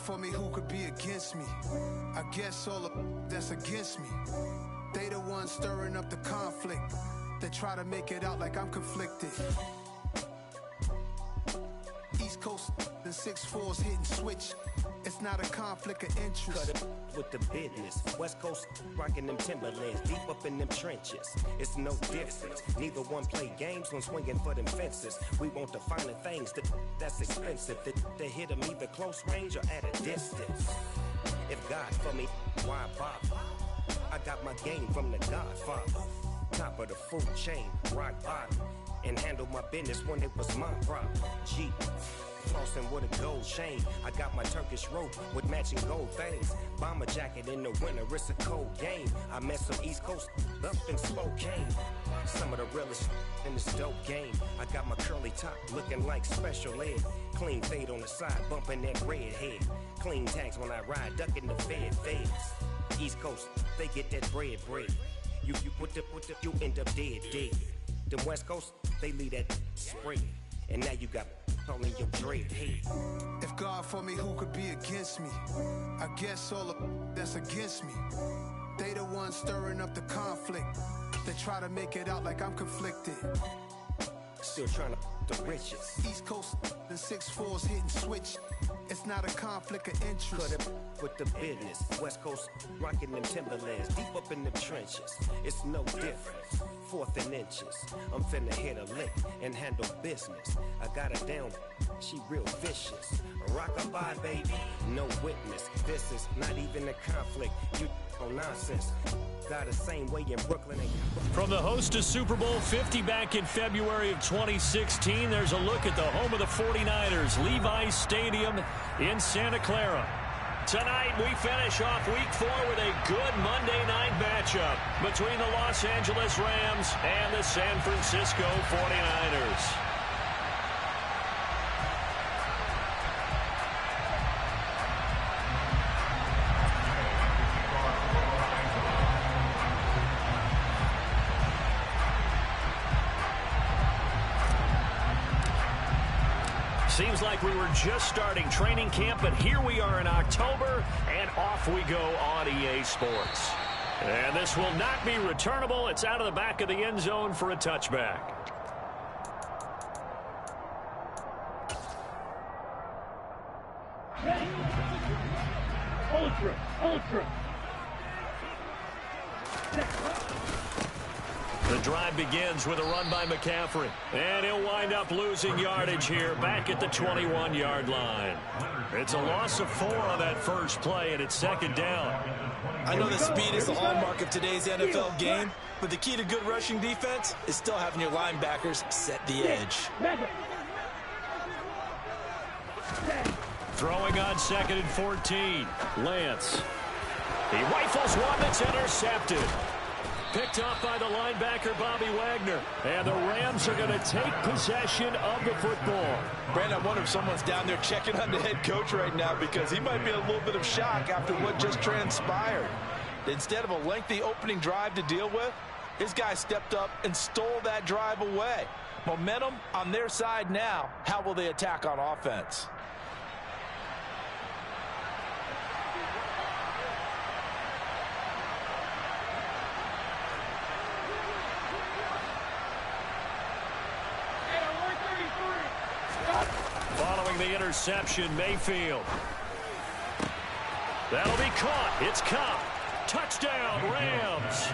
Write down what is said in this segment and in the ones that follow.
for me, who could be against me? I guess all of that's against me. They the ones stirring up the conflict. They try to make it out like I'm conflicted. East Coast and 6'4's hitting switch. It's not a conflict of interest. Cut it with the business. West Coast rocking them Timberlands, deep up in them trenches. It's no difference. Neither one play games when swinging for them fences. We want the finer things that's expensive. To hit them either close range or at a distance. If God for me, why bother? I got my game from the Godfather. Top of the food chain, rock bottom. And handle my business when it was my problem. G. Flossing with a gold chain. I got my Turkish rope with matching gold things. Bomber jacket in the winter, it's a cold game. I met some East Coast up in Spokane. Some of the realest in this dope game. I got my curly top looking like special ed. Clean fade on the side, bumping that red head. Clean tags when I ride, ducking the feds. East Coast, they get that bread. You you end up dead. Them West Coast, they leave that spray. And now you got all in your dread head. If God for me, who could be against me? I guess all of that's against me. They the ones stirring up the conflict. They try to make it out like I'm conflicted. Still trying to the riches. East Coast and 6'4's hitting switch. It's not a conflict of interest. Cut it with the business. West Coast rocking them Timberlands, deep up in the trenches. It's no difference. 4th and inches. I'm finna hit a lick and handle business. I got her down, she real vicious. Rock-a-bye, baby, no witness. This is not even a conflict. You on nonsense. Got the same way in Brooklyn. From the host of Super Bowl 50 back in February of 2016, there's a look at the home of the 49ers, Levi's Stadium in Santa Clara. Tonight, we finish off Week 4 with a good Monday night matchup between the Los Angeles Rams and the San Francisco 49ers. Seems like we were just starting training camp, but here we are in October, and off we go on EA Sports. And this will not be returnable. It's out of the back of the end zone for a touchback. Ultra. The drive begins with a run by McCaffrey. And he'll wind up losing yardage here back at the 21-yard line. It's a loss of 4 on that first play, and it's 2nd down. I know that speed is the hallmark of today's NFL game, but the key to good rushing defense is still having your linebackers set the edge. Throwing on 2nd and 14. Lance. He rifles one that's intercepted. Picked off by the linebacker, Bobby Wagner. And the Rams are going to take possession of the football. Brandon, I wonder if someone's down there checking on the head coach right now because he might be in a little bit of shock after what just transpired. Instead of a lengthy opening drive to deal with, his guy stepped up and stole that drive away. Momentum on their side now. How will they attack on offense? Following the interception, Mayfield. That'll be caught. It's Kupp. Touchdown, Rams.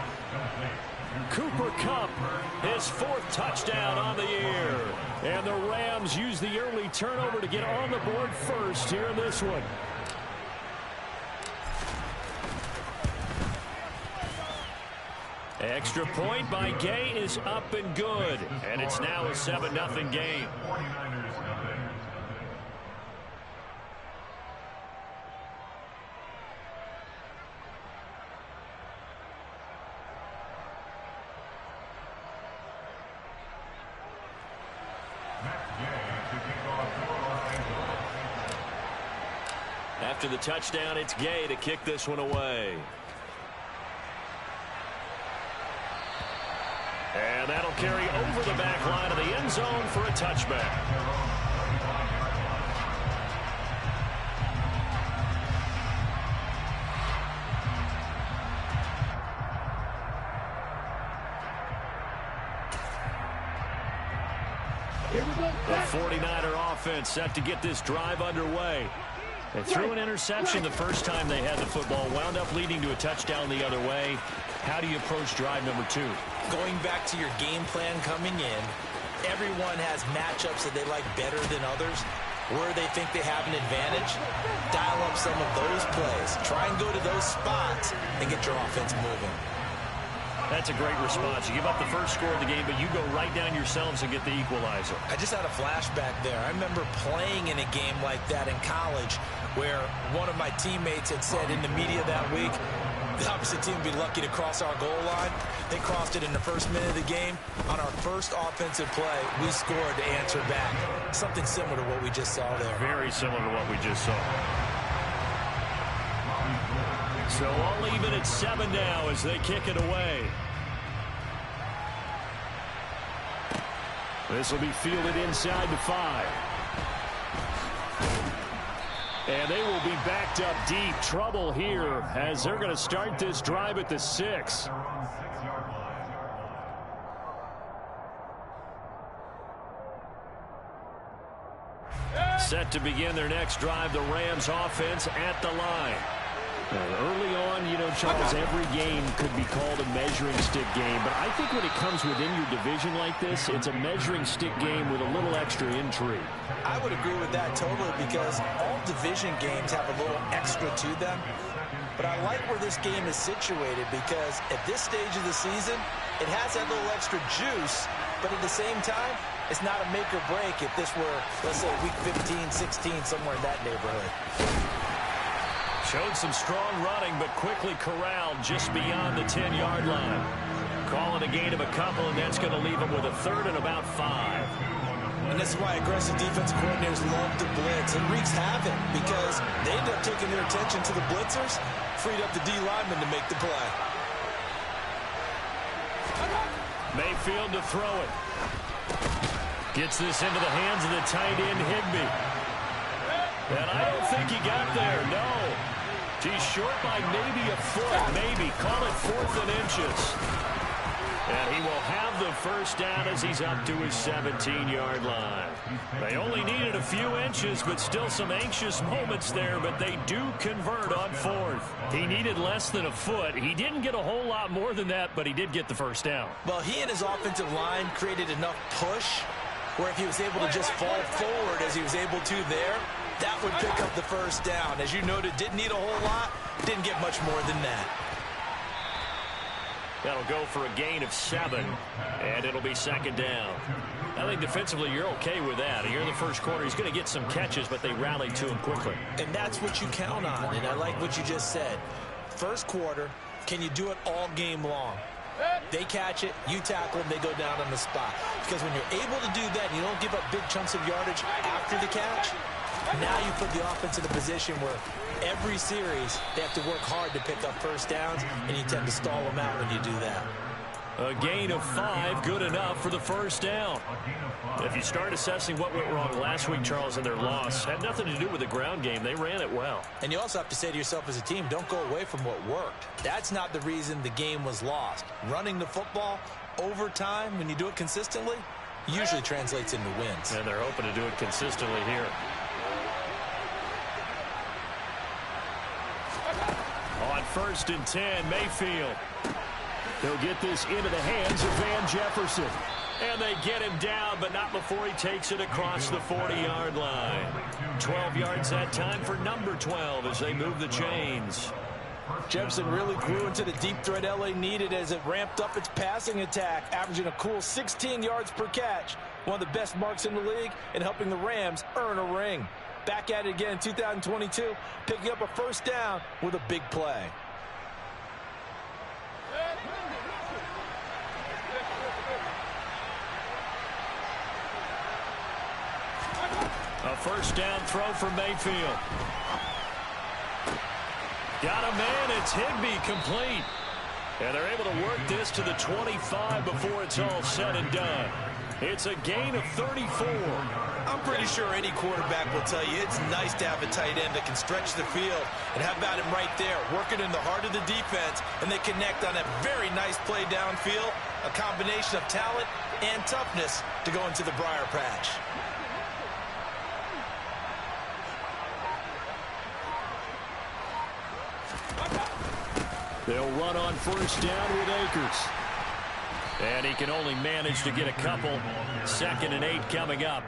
Cooper Kupp, his 4th touchdown on the year. And the Rams use the early turnover to get on the board first here in this one. Extra point by Gay is up and good. And it's now a 7-0 game. After the touchdown, it's Gay to kick this one away. And that'll carry over the back line of the end zone for a touchback. The 49er offense set to get this drive underway. They threw an interception the first time they had the football, wound up leading to a touchdown the other way. How do you approach drive number 2? Going back to your game plan coming in, everyone has matchups that they like better than others. Where they think they have an advantage, dial up some of those plays. Try and go to those spots and get your offense moving. That's a great response. You give up the first score of the game, but you go right down yourselves and get the equalizer. I just had a flashback there. I remember playing in a game like that in college where one of my teammates had said in the media that week, the opposite team would be lucky to cross our goal line. They crossed it in the first minute of the game. On our first offensive play, we scored to answer back. Something similar to what we just saw there. Very similar to what we just saw. So all even at 7 now as they kick it away. This will be fielded inside the 5. And they will be backed up deep. Trouble here as they're going to start this drive at the 6. Set to begin their next drive, the Rams offense at the line. Early on, you know, Charles, every game could be called a measuring stick game. But I think when it comes within your division like this, it's a measuring stick game with a little extra intrigue. I would agree with that totally because all division games have a little extra to them. But I like where this game is situated because at this stage of the season, it has that little extra juice. But at the same time, it's not a make or break if this were, let's say, week 15, 16, somewhere in that neighborhood. Showed some strong running, but quickly corralled just beyond the 10-yard line. Call it a gain of a couple, and that's going to leave them with a 3rd and about 5. And this is why aggressive defensive coordinators love to blitz. It wreaks havoc because they end up taking their attention to the blitzers, freed up the D lineman to make the play. Mayfield to throw it. Gets this into the hands of the tight end, Higbee. And I don't think he got there, no. He's short by maybe a foot, maybe. Call it 4th and inches. And he will have the first down as he's up to his 17-yard line. They only needed a few inches, but still some anxious moments there, but they do convert on 4th. He needed less than a foot. He didn't get a whole lot more than that, but he did get the first down. Well, he and his offensive line created enough push where if he was able to just fall forward as he was able to there, that would pick up the first down. As you noted, didn't need a whole lot, didn't get much more than that. That'll go for a gain of 7, and it'll be 2nd down. I think defensively you're okay with that. Here in the first quarter, he's going to get some catches, but they rallied to him quickly. And that's what you count on, and I like what you just said. First quarter, can you do it all game long? They catch it, you tackle them, they go down on the spot. Because when you're able to do that and you don't give up big chunks of yardage after the catch, now you put the offense in a position where every series they have to work hard to pick up first downs, and you tend to stall them out when you do that. A gain of 5, good enough for the first down. If you start assessing what went wrong last week, Charles, in their loss, had nothing to do with the ground game. They ran it well. And you also have to say to yourself as a team, don't go away from what worked. That's not the reason the game was lost. Running the football over time, when you do it consistently, usually translates into wins. And they're hoping to do it consistently here. On 1st and 10, Mayfield. He'll get this into the hands of Van Jefferson. And they get him down, but not before he takes it across the 40-yard line. 12 yards that time for number 12 as they move the chains. Jefferson really grew into the deep threat LA needed as it ramped up its passing attack, averaging a cool 16 yards per catch. One of the best marks in the league and helping the Rams earn a ring. Back at it again in 2022, picking up a first down with a big play. A first down throw for Mayfield. Got a man, it's Higbee complete. And they're able to work this to the 25 before it's all said and done. It's a gain of 34. I'm pretty sure any quarterback will tell you it's nice to have a tight end that can stretch the field. And how about him right there, working in the heart of the defense, and they connect on a very nice play downfield, a combination of talent and toughness to go into the briar patch. They'll run on first down with Akers. And he can only manage to get a couple. 2nd and 8 coming up.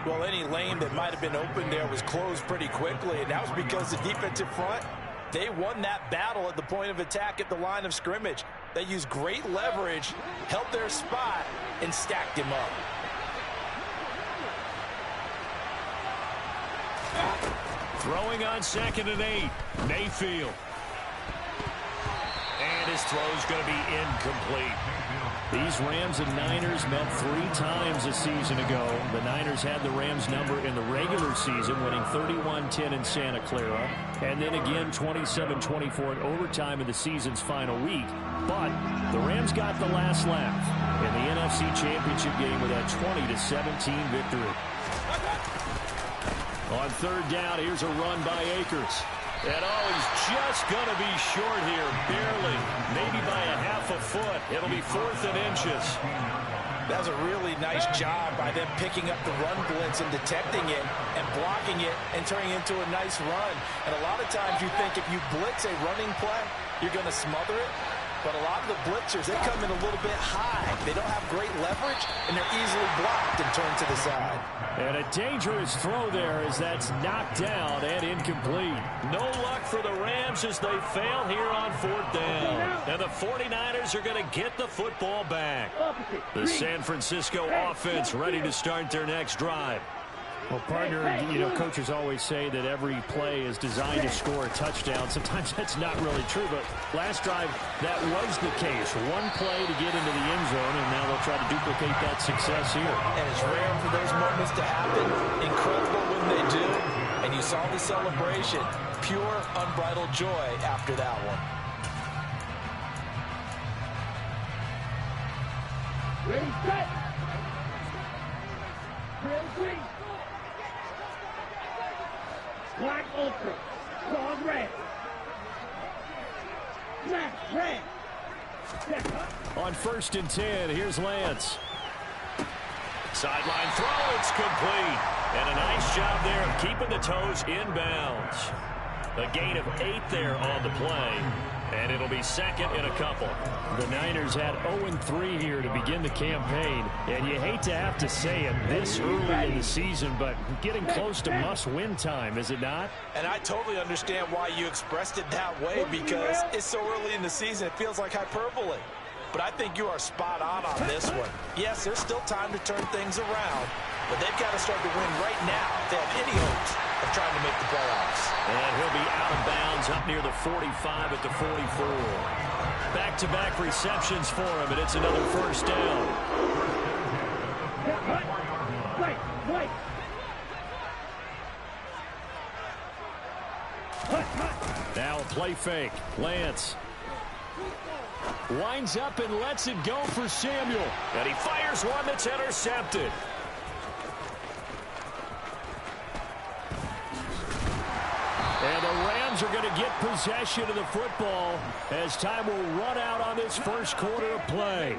Well, any lane that might have been open there was closed pretty quickly, and that was because the defensive front, they won that battle at the point of attack at the line of scrimmage. They used great leverage, held their spot, and stacked him up. Throwing on 2nd and 8. Mayfield. And his throw's going to be incomplete. These Rams and Niners met 3 times a season ago. The Niners had the Rams number in the regular season, winning 31-10 in Santa Clara, and then again 27-24 in overtime in the season's final week. But the Rams got the last laugh in the NFC Championship game with a 20-17 victory. On 3rd down, here's a run by Akers. And he's just going to be short here, barely, maybe by a half a foot. It'll be 4th and inches. That was a really nice job by them picking up the run blitz and detecting it and blocking it and turning it into a nice run. And a lot of times you think if you blitz a running play, you're going to smother it. But a lot of the blitzers, they come in a little bit high. They don't have great leverage, and they're easily blocked and turned to the side. And a dangerous throw there as that's knocked down and incomplete. No luck for the Rams as they fail here on 4th down. And the 49ers are going to get the football back. The San Francisco offense ready to start their next drive. Well, partner, coaches always say that every play is designed to score a touchdown. Sometimes that's not really true, but last drive, that was the case. One play to get into the end zone, and now they'll try to duplicate that success here. And it's rare for those moments to happen. Incredible when they do. And you saw the celebration. Pure, unbridled joy after that one. Ready, set. Ready, Black ultra, called red. Black, red. On 1st and 10, here's Lance. Sideline throw, it's complete. And a nice job there of keeping the toes inbounds. A gain of 8 there on the play. And it'll be 2nd and a couple. The Niners had 0-3 here to begin the campaign. And you hate to have to say it this early in the season, but getting close to must-win time, is it not? And I totally understand why you expressed it that way, because it's so early in the season, it feels like hyperbole. But I think you are spot on this one. Yes, there's still time to turn things around, but they've got to start to win right now if they have any hopes of trying to make the playoffs. And he'll be out of bounds up near the 45 at the 44. Back-to-back receptions for him, and it's another 1st down. Now a play fake. Lance winds up and lets it go for Samuel. And he fires one that's intercepted. And the Rams are going to get possession of the football as time will run out on this 1st quarter of play.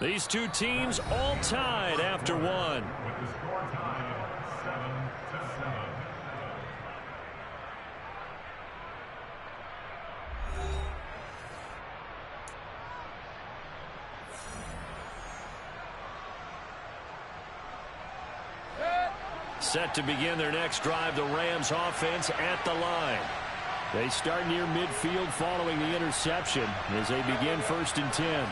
These two teams all tied after 1. Set to begin their next drive, the Rams offense at the line. They start near midfield following the interception as they begin 1st and 10.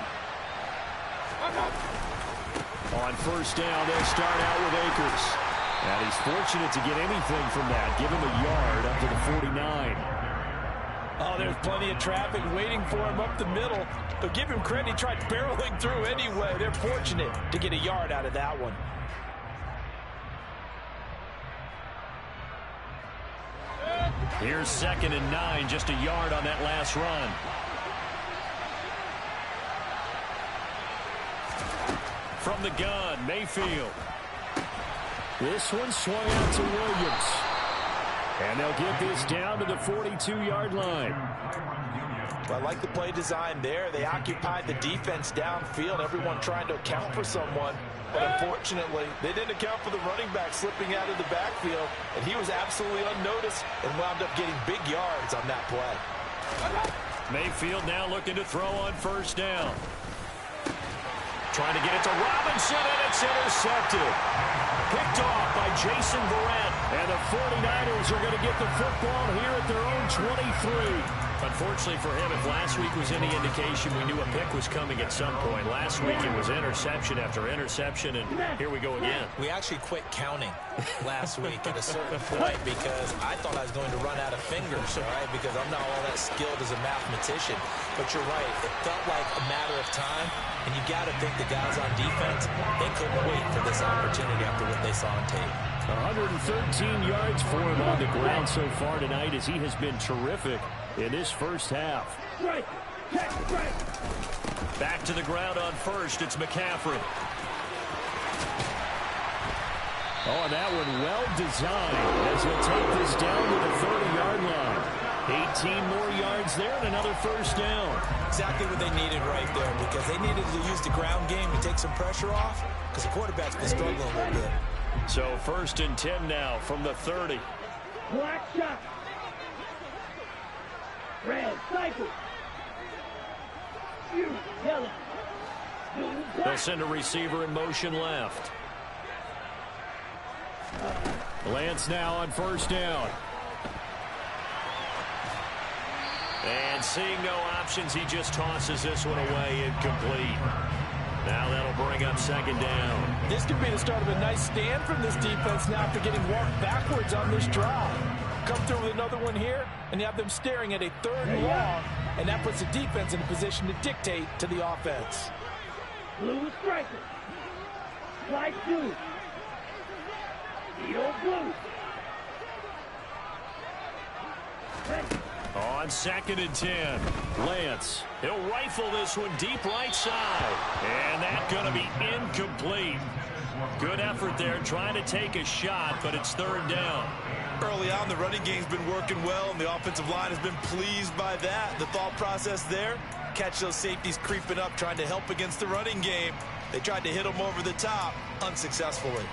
On 1st down, they'll start out with Akers. And he's fortunate to get anything from that. Give him a yard up to the 49. Oh, there's plenty of traffic waiting for him up the middle. But give him credit, he tried barreling through anyway. They're fortunate to get a yard out of that one. Here's 2nd and 9, just a yard on that last run. from the gun, Mayfield. This one swung out to Williams. And they'll get this down to the 42-yard line. I like the play design there. They occupied the defense downfield, everyone trying to account for someone. But unfortunately, they didn't account for the running back slipping out of the backfield, and he was absolutely unnoticed and wound up getting big yards on that play. Mayfield now looking to throw on first down. Trying to get it to Robinson, and it's intercepted. Picked off by Jason Verrett. And the 49ers are going to get the football here at their own 23. Unfortunately for him, if last week was any indication, we knew a pick was coming at some point. Last week it was interception after interception, and here we go again. We actually quit counting last week at a certain point because I thought I was going to run out of fingers, all right, because I'm not all that skilled as a mathematician. But you're right, it felt like a matter of time, and you got to think the guys on defense, they couldn't wait for this opportunity after what they saw on tape. 113 yards for him on the ground so far tonight as he has been terrific in this first half. Back to the ground on first. It's McCaffrey. Oh, and that one well designed as he'll take this down to the 30-yard line. 18 more yards there and another first down. Exactly what they needed right there because they needed to use the ground game to take some pressure off because the quarterback's been struggling a little bit. So first and 10 now from the 30. Black shot. Red cycle. You yellow. They'll send a receiver in motion left. Lance now on first down. And seeing no options, he just tosses this one away, incomplete. Now that'll bring up second down. This could be the start of a nice stand from this defense now after getting walked backwards on this drive. Come through with another one here, and you have them staring at a third and long, and that puts the defense in a position to dictate to the offense. Blue striker. Light blue. Steel blue. Ready. On second and 10, Lance. He'll rifle this one deep right side. And that's going to be incomplete. Good effort there trying to take a shot, but it's third down. Early on, the running game's been working well, and the offensive line has been pleased by that. The thought process there, catch those safeties creeping up, trying to help against the running game. They tried to hit them over the top, unsuccessfully.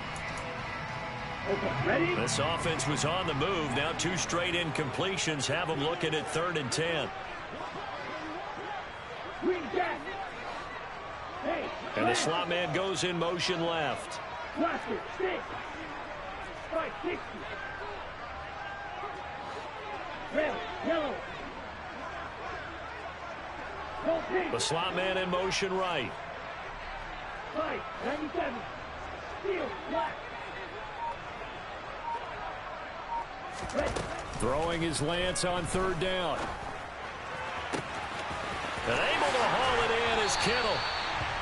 Okay, ready? This offense was on the move. Now two straight incompletions have them looking at third and 10. Green jack. Hey, And the slot man goes in motion left. Blaster, 6. 560. Red, yellow. Go pink. The slot man in motion right. 597. Steel, black. Ready. Throwing his Lance on third down. And able to haul it in is Kittle.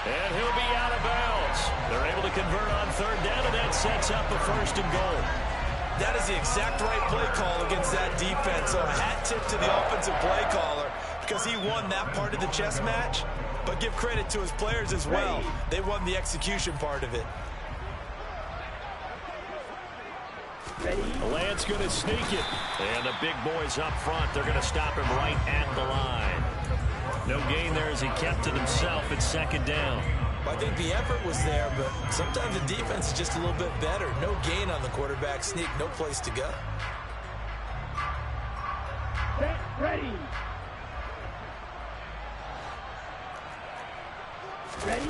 And he'll be out of bounds. They're able to convert on third down, and that sets up a first and goal. That is the exact right play call against that defense. So a hat tip to the offensive play caller because he won that part of the chess match. But give credit to his players as well. They won the execution part of it. Lance going to sneak it. And the big boys up front, they're going to stop him right at the line. No gain there as he kept it himself at second down. I think the effort was there, but sometimes the defense is just a little bit better. No gain on the quarterback sneak, no place to go. Set, ready. Ready.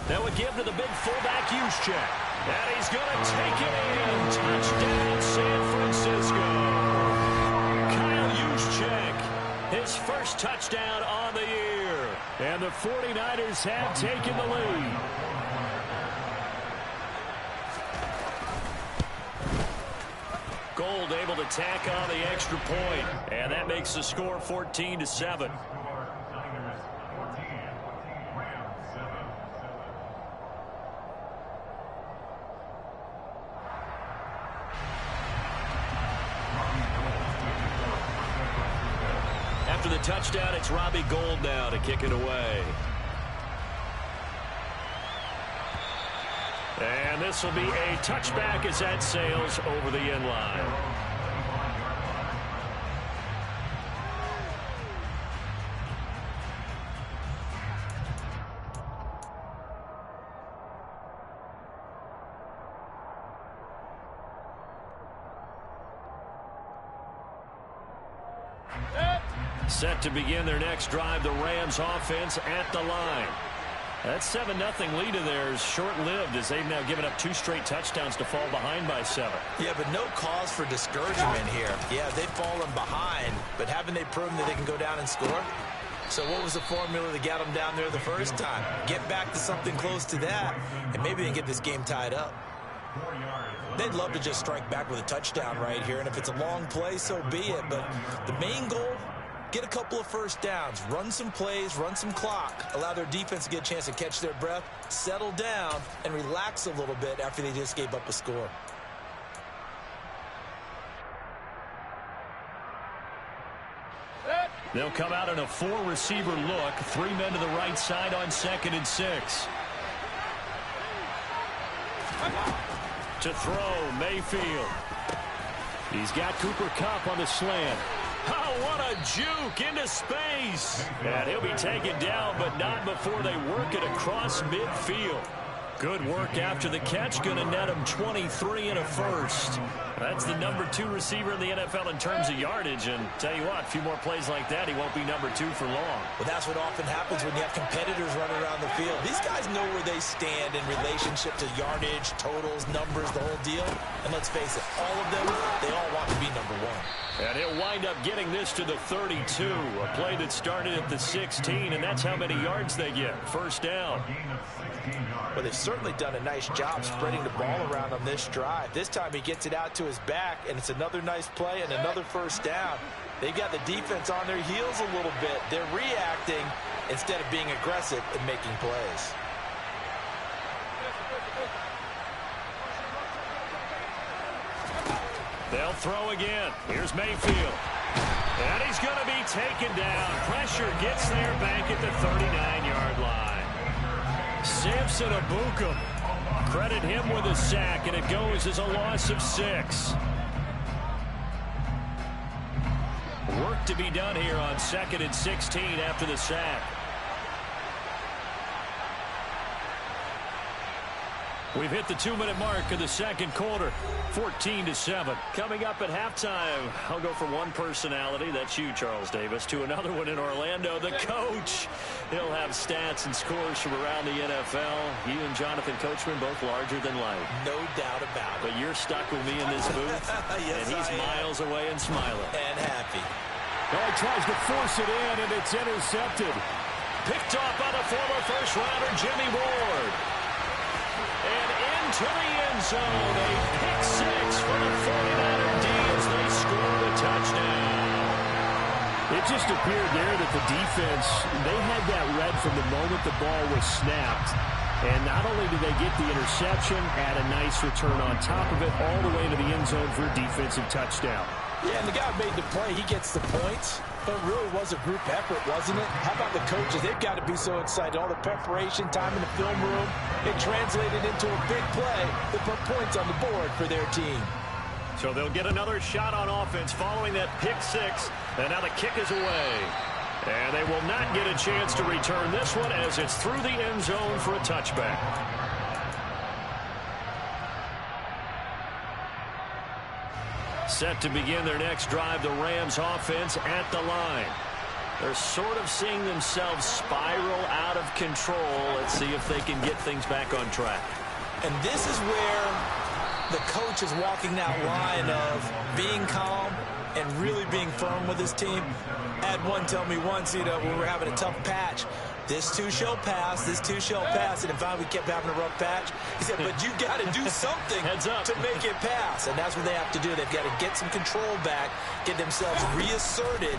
Now we give to the big fullback Juszczyk. And he's going to take it in. Touchdown, San Francisco. Kyle Juszczyk, his first touchdown on the year. And the 49ers have taken the lead. Gold able to tack on the extra point. And that makes the score 14-7. After the touchdown, it's Robbie Gould now to kick it away. This will be a touchback as that sails over the end line. Set to begin their next drive, the Rams offense at the line. That 7-0 lead of theirs short-lived as they've now given up 2 straight touchdowns to fall behind by 7. Yeah, but no cause for discouragement here. Yeah, they've fallen behind, but haven't they proven that they can go down and score? So what was the formula that got them down there the first time? Get back to something close to that, and maybe they can get this game tied up. They'd love to just strike back with a touchdown right here, and if it's a long play, so be it. But the main goal, get a couple of first downs, run some plays, run some clock, allow their defense to get a chance to catch their breath, settle down, and relax a little bit after they just gave up a score. They'll come out in a 4-receiver look, 3 men to the right side on 2nd and 6. To throw, Mayfield. He's got Cooper Kupp on the slant. Oh, what a juke into space. And he'll be taken down, but not before they work it across midfield. Good work after the catch. Going to net him 23 and a first. That's the number 2 receiver in the NFL in terms of yardage. And tell you what, a few more plays like that, he won't be number 2 for long. Well, that's what often happens when you have competitors running around the field. These guys know where they stand in relationship to yardage, totals, numbers, the whole deal. And let's face it, all of them, they all want to be number 1. And he'll wind up getting this to the 32. A play that started at the 16, and that's how many yards they get. First down. Well, they've certainly done a nice job spreading the ball around on this drive. This time he gets it out to his back, and it's another nice play and another first down. They've got the defense on their heels a little bit. They're reacting instead of being aggressive and making plays. They'll throw again. Here's Mayfield. And he's going to be taken down. Pressure gets there back at the 39-yard line. Samson Ebukam. Credit him with a sack, and it goes as a loss of 6. Work to be done here on 2nd and 16 after the sack. We've hit the 2-minute mark of the second quarter, 14-7. Coming up at halftime, I'll go from one personality, that's you, Charles Davis, to another one in Orlando, the coach. He'll have stats and scores from around the NFL. You and Jonathan Coachman, both larger than life. No doubt about it. But you're stuck with me in this booth, yes, and he's miles away and smiling. And happy. Oh, he tries to force it in, and it's intercepted. Picked off by the former first-rounder, Jimmy Ward. And into the end zone, a pick 6 for the 49er D as they score the touchdown. It just appeared there that the defense, they had that read from the moment the ball was snapped. And not only did they get the interception, add a nice return on top of it, all the way to the end zone for a defensive touchdown. Yeah, and the guy made the play. He gets the points. But it really was a group effort, wasn't it? How about the coaches? They've got to be so excited. All the preparation time in the film room, it translated into a big play that put points on the board for their team. So they'll get another shot on offense following that pick 6. And now the kick is away. And they will not get a chance to return this one as it's through the end zone for a touchback. Set to begin their next drive, the Rams offense at the line. They're sort of seeing themselves spiral out of control. Let's see if they can get things back on track. And this is where the coach is walking that line of being calm and really being firm with his team. I had one tell me once, when we were having a tough patch, this too shall pass, this too shall pass. And in fact, we kept having a rough patch. He said, but you got to do something to make it pass. And that's what they have to do. They've got to get some control back, get themselves reasserted,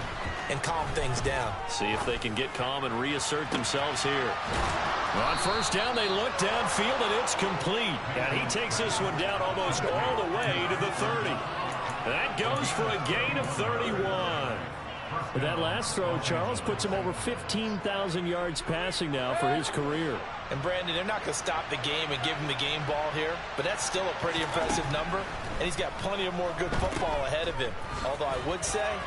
and calm things down. See if they can get calm and reassert themselves here. On first down, they look downfield, and it's complete. And he takes this one down almost all the way to the 30. That goes for a gain of 31. But that last throw, Charles, puts him over 15,000 yards passing now for his career. And, Brandon, they're not going to stop the game and give him the game ball here, but that's still a pretty impressive number, and he's got plenty of more good football ahead of him. Although I would say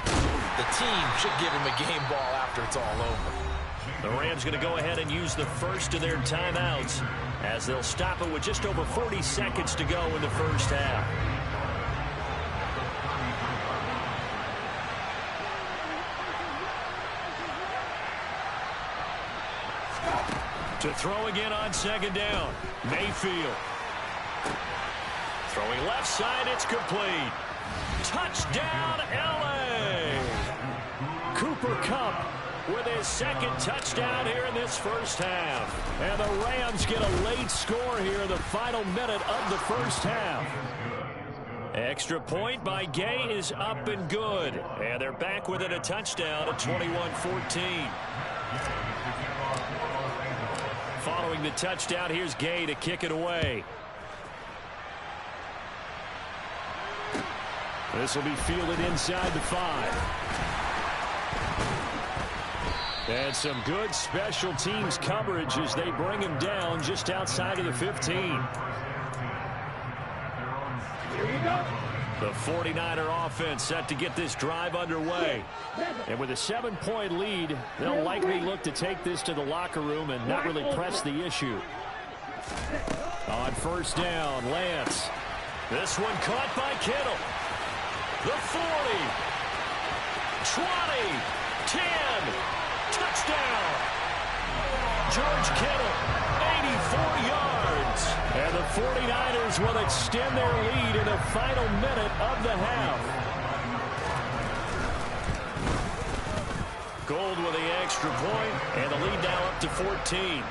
the team should give him a game ball after it's all over. The Rams going to go ahead and use the first of their timeouts as they'll stop it with just over 40 seconds to go in the first half. To throw again on second down, Mayfield. Throwing left side, it's complete. Touchdown, L.A. Cooper Kupp with his second touchdown here in this first half. And the Rams get a late score here in the final minute of the first half. Extra point by Gay is up and good. And they're back within a touchdown at 21-14. Following the touchdown, here's Gay to kick it away. This will be fielded inside the 5. And some good special teams coverage as they bring him down just outside of the 15. Here you go. The 49er offense set to get this drive underway. And with a 7-point lead, they'll likely look to take this to the locker room and not really press the issue. On first down, Lance. This one caught by Kittle. The 40. 20. 10. Touchdown. George Kittle, 84 yards. And the 49ers will extend their lead in the final minute of the half. Gold with the extra point, and the lead now up to 14.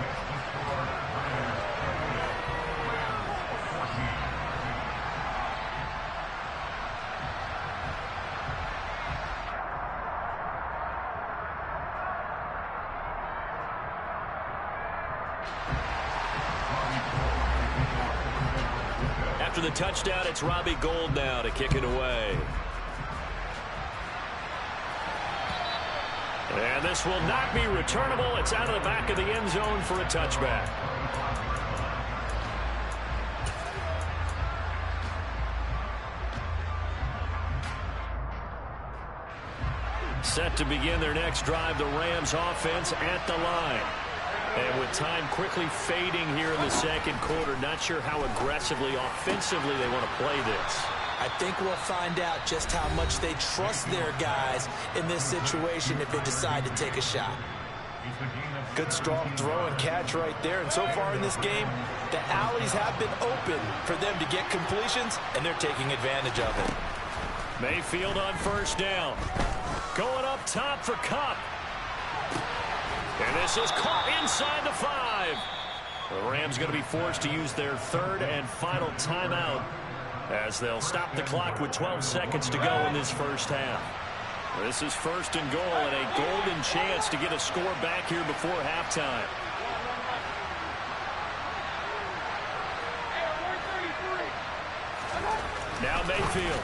After the touchdown, it's Robbie Gould now to kick it away. And this will not be returnable. It's out of the back of the end zone for a touchback. Set to begin their next drive, the Rams offense at the line. And with time quickly fading here in the second quarter, not sure how aggressively, offensively they want to play this. I think we'll find out just how much they trust their guys in this situation if they decide to take a shot. Good strong throw and catch right there. And so far in this game, the alleys have been open for them to get completions, and they're taking advantage of it. Mayfield on first down. Going up top for Kupp. And this is caught inside the 5. The Rams going to be forced to use their third and final timeout as they'll stop the clock with 12 seconds to go in this first half. This is first and goal and a golden chance to get a score back here before halftime. Now Mayfield.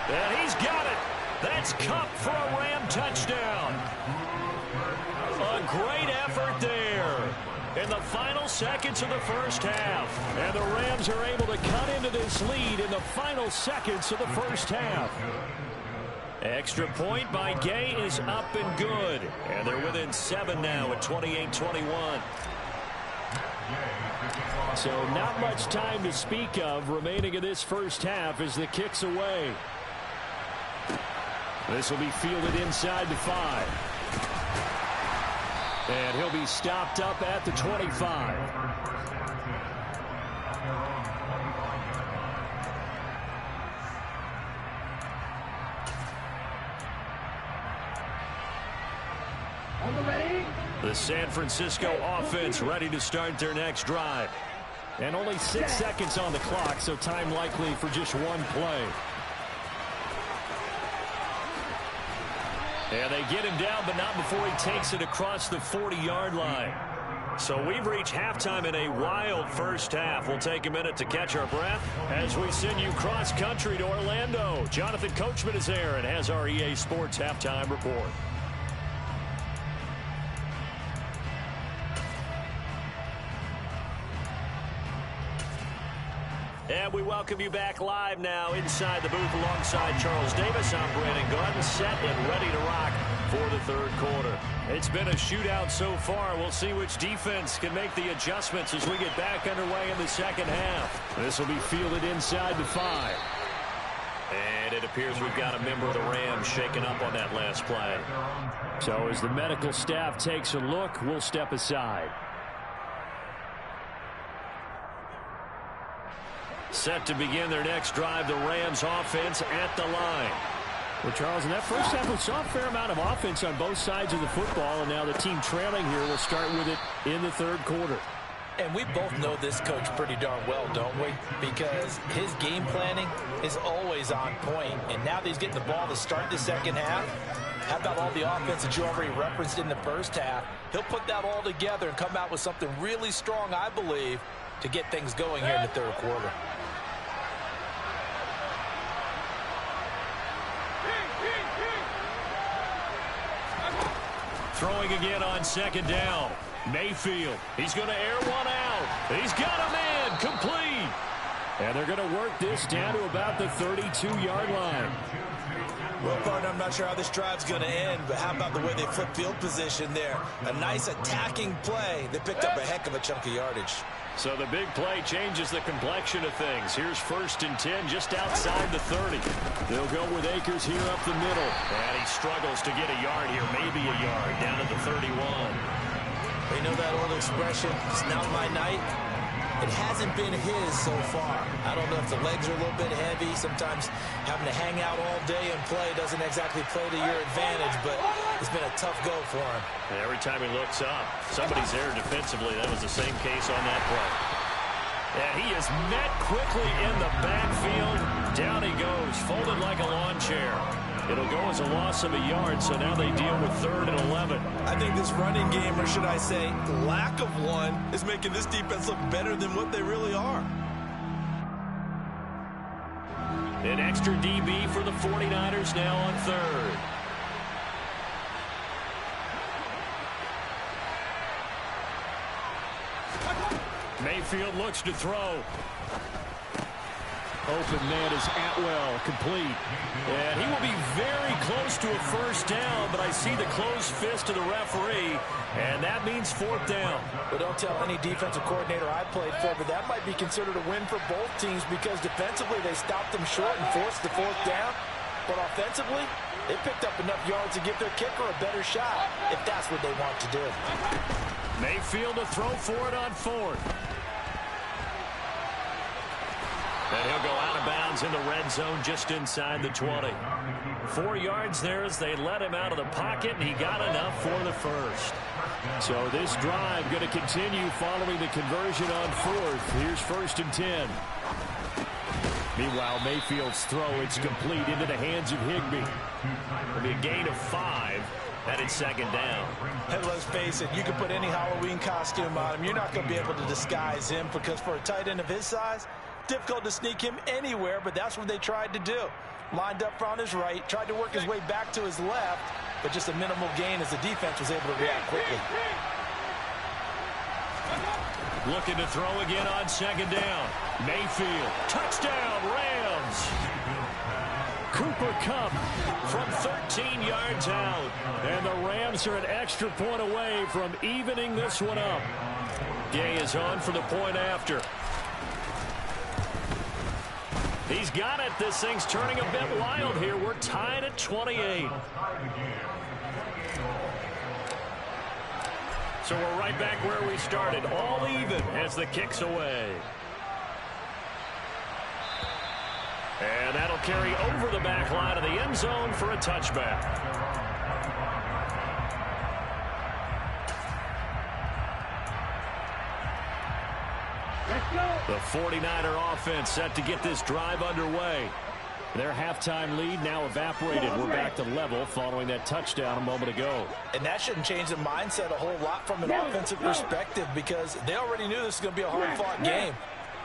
And he's got it. That's Kupp for a Ram touchdown. A great effort there in the final seconds of the first half. And the Rams are able to cut into this lead in the final seconds of the first half. Extra point by Gay is up and good. And they're within 7 now at 28-21. So not much time to speak of remaining in this first half as the kick's away. This will be fielded inside the 5. And he'll be stopped up at the 25. The San Francisco offense ready to start their next drive. And only 6 seconds on the clock, so time likely for just one play. And they get him down, but not before he takes it across the 40-yard line. So we've reached halftime in a wild first half. We'll take a minute to catch our breath as we send you cross-country to Orlando. Jonathan Coachman is there and has our EA Sports halftime report. And we welcome you back live now inside the booth alongside Charles Davis. I'm Brandon Gaudin, set and ready to rock for the third quarter. It's been a shootout so far. We'll see which defense can make the adjustments as we get back underway in the second half. This will be fielded inside the 5. And it appears we've got a member of the Rams shaken up on that last play. So as the medical staff takes a look, we'll step aside. Set to begin their next drive, the Rams offense at the line. Well, Charles, in that first half, we saw a fair amount of offense on both sides of the football, and now the team trailing here will start with it in the third quarter. And we both know this coach pretty darn well, don't we? Because his game planning is always on point, and now that he's getting the ball to start the second half, how about all the offense that you already referenced in the first half? He'll put that all together and come out with something really strong, I believe, to get things going here in the third quarter. Throwing again on second down. Mayfield. He's going to air one out. He's got a man complete. And they're going to work this down to about the 32-yard line. Well, partner, I'm not sure how this drive's going to end, but how about the way they flip field position there? A nice attacking play. They picked up a heck of a chunk of yardage. So the big play changes the complexion of things. Here's 1st and 10 just outside the 30. They'll go with Akers here up the middle. And he struggles to get a yard here, maybe a yard, down at the 31. You know that old expression, it's not my night? It hasn't been his so far. I don't know if the legs are a little bit heavy. Sometimes having to hang out all day and play doesn't exactly play to your advantage, but it's been a tough go for him. And every time he looks up, somebody's there defensively. That was the same case on that play. And he is met quickly in the backfield. Down he goes, folded like a lawn chair. It'll go as a loss of a yard, so now they deal with 3rd and 11. I think this running game, or should I say lack of one, is making this defense look better than what they really are. An extra DB for the 49ers now on 3rd. Mayfield looks to throw. Open man is Atwell, complete. And he will be very close to a first down, but I see the closed fist of the referee, and that means 4th down. Well, don't tell any defensive coordinator I played for, but that might be considered a win for both teams because defensively they stopped them short and forced the 4th down. But offensively, they picked up enough yards to give their kicker a better shot if that's what they want to do. Mayfield to throw for it on 4th. And he'll go out of bounds in the red zone just inside the 20. 4 yards there as they let him out of the pocket, and he got enough for the first. So this drive going to continue following the conversion on 4th. Here's 1st and 10. Meanwhile, Mayfield's throw, it's complete into the hands of Higbee. It'll be a gain of 5. That is 2nd down. And let's face it, you can put any Halloween costume on him. You're not going to be able to disguise him because for a tight end of his size, difficult to sneak him anywhere, but that's what they tried to do. Lined up on his right, tried to work his way back to his left, but just a minimal gain as the defense was able to react quickly. Looking to throw again on 2nd down. Mayfield, touchdown, Rams. Cooper Kupp from 13 yards out. And the Rams are an extra point away from evening this one up. Gay is on for the point after. He's got it. This thing's turning a bit wild here. We're tied at 28. So we're right back where we started. All even as the kick's away. And that'll carry over the back line of the end zone for a touchback. The 49er offense set to get this drive underway. Their halftime lead now evaporated. We're back to level following that touchdown a moment ago. And that shouldn't change the mindset a whole lot from an offensive perspective because they already knew this was going to be a hard-fought game.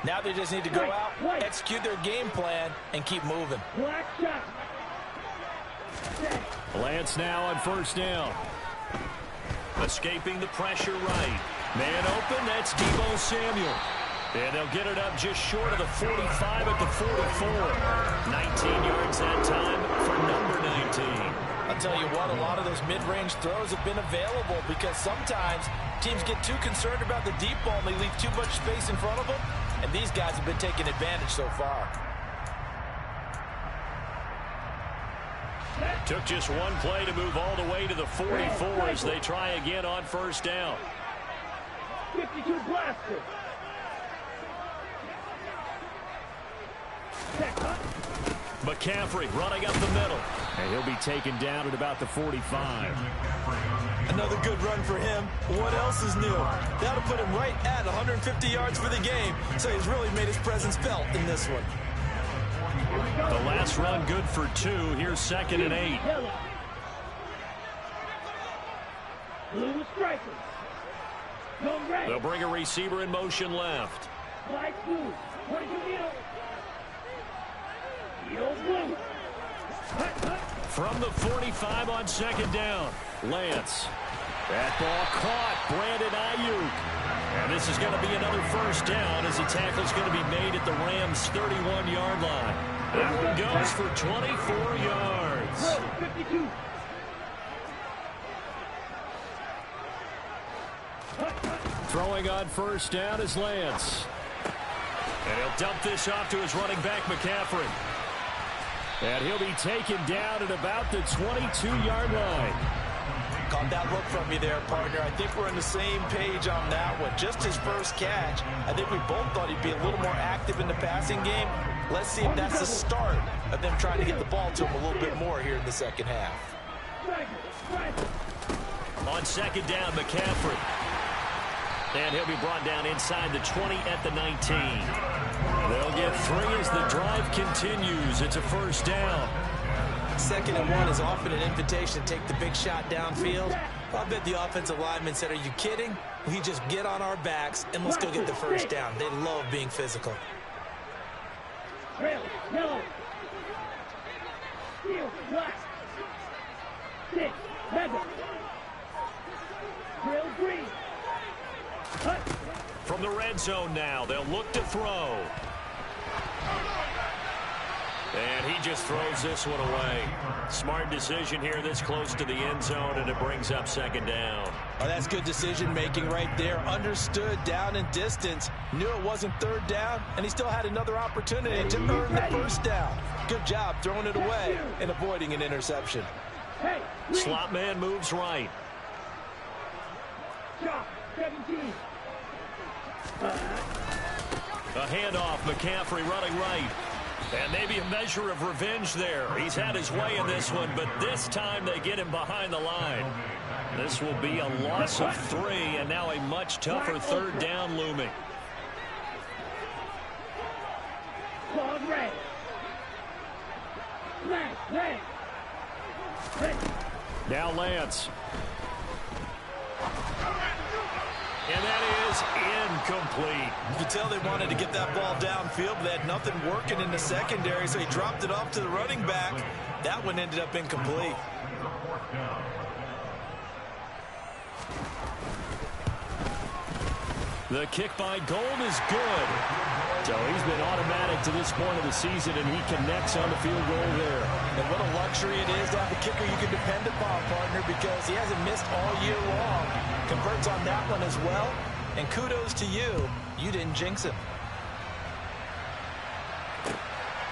Now they just need to go out, execute their game plan, and keep moving. Lance now on first down. Escaping the pressure right. Man open, that's Deebo Samuel. And they'll get it up just short of the 45 at the 44. 19 yards that time for number 19. I'll tell you what, a lot of those mid-range throws have been available because sometimes teams get too concerned about the deep ball and they leave too much space in front of them. And these guys have been taking advantage so far. Took just one play to move all the way to the 44 as they try again on first down. 52 blaster. McCaffrey running up the middle. And he'll be taken down at about the 45. Another good run for him. What else is new? That'll put him right at 150 yards for the game. So he's really made his presence felt in this one. The last run good for 2. Here's 2nd and 8. Blue striker. They'll bring a receiver in motion left. Light blue. 22 needle. Needle blue. From the 45 on 2nd down. Lance. That ball caught. Brandon Ayuk. And this is going to be another first down as the tackle's going to be made at the Rams' 31-yard line. That one goes for 24 yards. 52. Throwing on first down is Lance. And he'll dump this off to his running back, McCaffrey. And he'll be taken down at about the 22-yard line. Caught that look from you there, partner. I think we're on the same page on that one. Just his first catch. I think we both thought he'd be a little more active in the passing game. Let's see if that's the start of them trying to get the ball to him a little bit more here in the second half. On 2nd down, McCaffrey. And he'll be brought down inside the 20 at the 19. They'll get 3 as the drive continues. It's a first down. 2nd and 1 is often an invitation to take the big shot downfield. I bet the offensive lineman said, are you kidding? We just get on our backs and let's go get the first down. They love being physical. Trail, yellow. Steel, black. 6, mega. Trail, green. Cut. From the red zone now, they'll look to throw. And he just throws this one away. Smart decision here this close to the end zone, and it brings up 2nd down. Oh, that's good decision-making right there. Understood down and distance. Knew it wasn't 3rd down, and he still had another opportunity to earn the first down. Good job throwing it away and avoiding an interception. Hey, Slot man moves right. Shot, 17. A handoff, McCaffrey running right. And maybe a measure of revenge there. He's had his way in this one, but this time they get him behind the line. This will be a loss of 3, and now a much tougher 3rd down looming. Flag red. Red. Now Lance. And that is incomplete. You could tell they wanted to get that ball downfield, but they had nothing working in the secondary, so he dropped it off to the running back. That one ended up incomplete. The kick by Gold is good. So he's been automatic to this point of the season, and he connects on the field goal there. And what a luxury it is to have a kicker you can depend upon, partner, because he hasn't missed all year long. Converts on that one as well. And kudos to you. You didn't jinx him.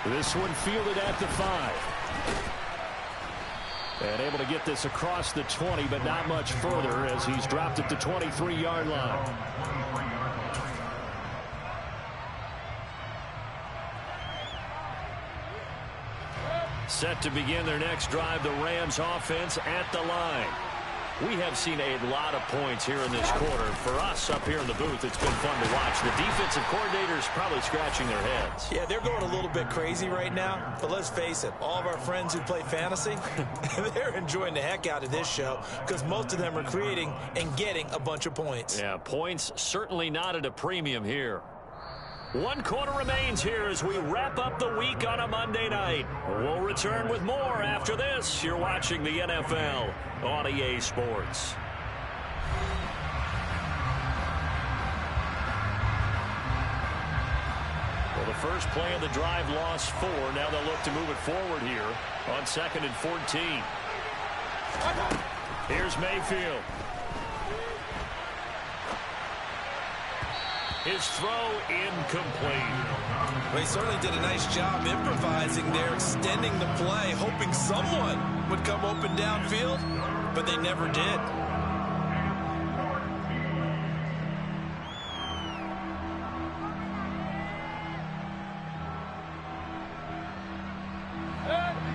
This one fielded at the 5. And able to get this across the 20, but not much further as he's dropped at the 23-yard line. Set to begin their next drive, the Rams offense at the line. We have seen a lot of points here in this quarter. For us up here in the booth, it's been fun to watch. The defensive coordinators probably scratching their heads. Yeah, they're going a little bit crazy right now. But let's face it, all of our friends who play fantasy, they're enjoying the heck out of this show because most of them are creating and getting a bunch of points. Yeah, points certainly not at a premium here. 1 quarter remains here as we wrap up the week on a Monday night. We'll return with more after this. You're watching the NFL on EA Sports. Well, the first play of the drive lost 4. Now they'll look to move it forward here on 2nd and 14. Here's Mayfield. His throw incomplete. Well, he certainly did a nice job improvising there, extending the play, hoping someone would come open downfield, but they never did.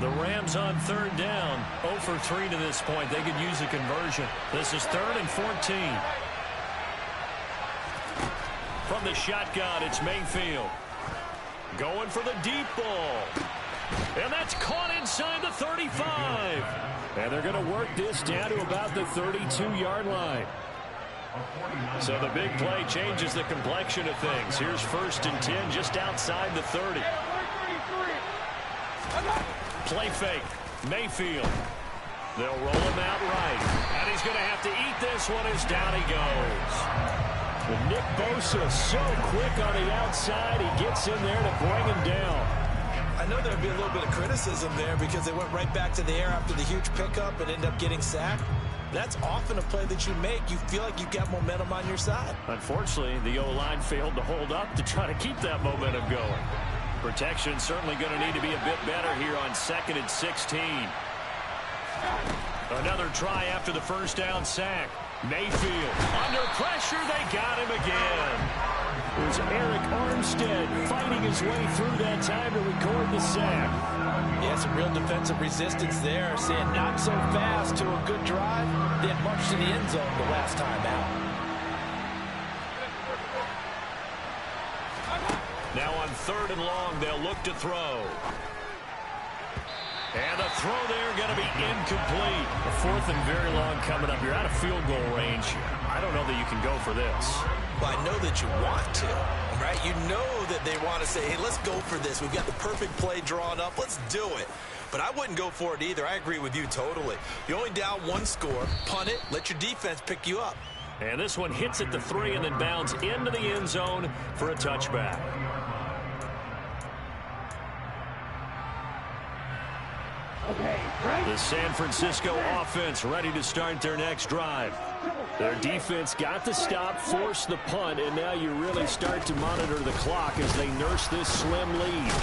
The Rams on 3rd down, 0 for 3 to this point. They could use a conversion. This is 3rd and 14. From the shotgun, it's Mayfield. Going for the deep ball. And that's caught inside the 35. And they're going to work this down to about the 32-yard line. So the big play changes the complexion of things. Here's 1st and 10 just outside the 30. Play fake. Mayfield. They'll roll him out right. And he's going to have to eat this one as down he goes. Nick Bosa so quick on the outside. He gets in there to bring him down. I know there'd be a little bit of criticism there because they went right back to the air after the huge pickup and ended up getting sacked. That's often a play that you make. You feel like you've got momentum on your side. Unfortunately, the O-line failed to hold up to try to keep that momentum going. Protection certainly going to need to be a bit better here on 2nd and 16. Another try after the first down sack. Mayfield under pressure. They got him again. It was Eric Armstead fighting his way through that time to record the sack. Yeah, some real defensive resistance there. Saying not so fast to a good drive, then marched to the end zone the last time out. Now on 3rd and long, they'll look to throw. And the throw there going to be incomplete. The 4th and very long coming up. You're out of field goal range. I don't know that you can go for this. Well, I know that you want to, right? You know that they want to say, hey, let's go for this. We've got the perfect play drawn up. Let's do it. But I wouldn't go for it either. I agree with you totally. You're only down 1 score. Punt it. Let your defense pick you up. And this one hits at the 3 and then bounds into the end zone for a touchback. The San Francisco offense ready to start their next drive. Their defense got the stop, forced the punt, and now you really start to monitor the clock as they nurse this slim lead.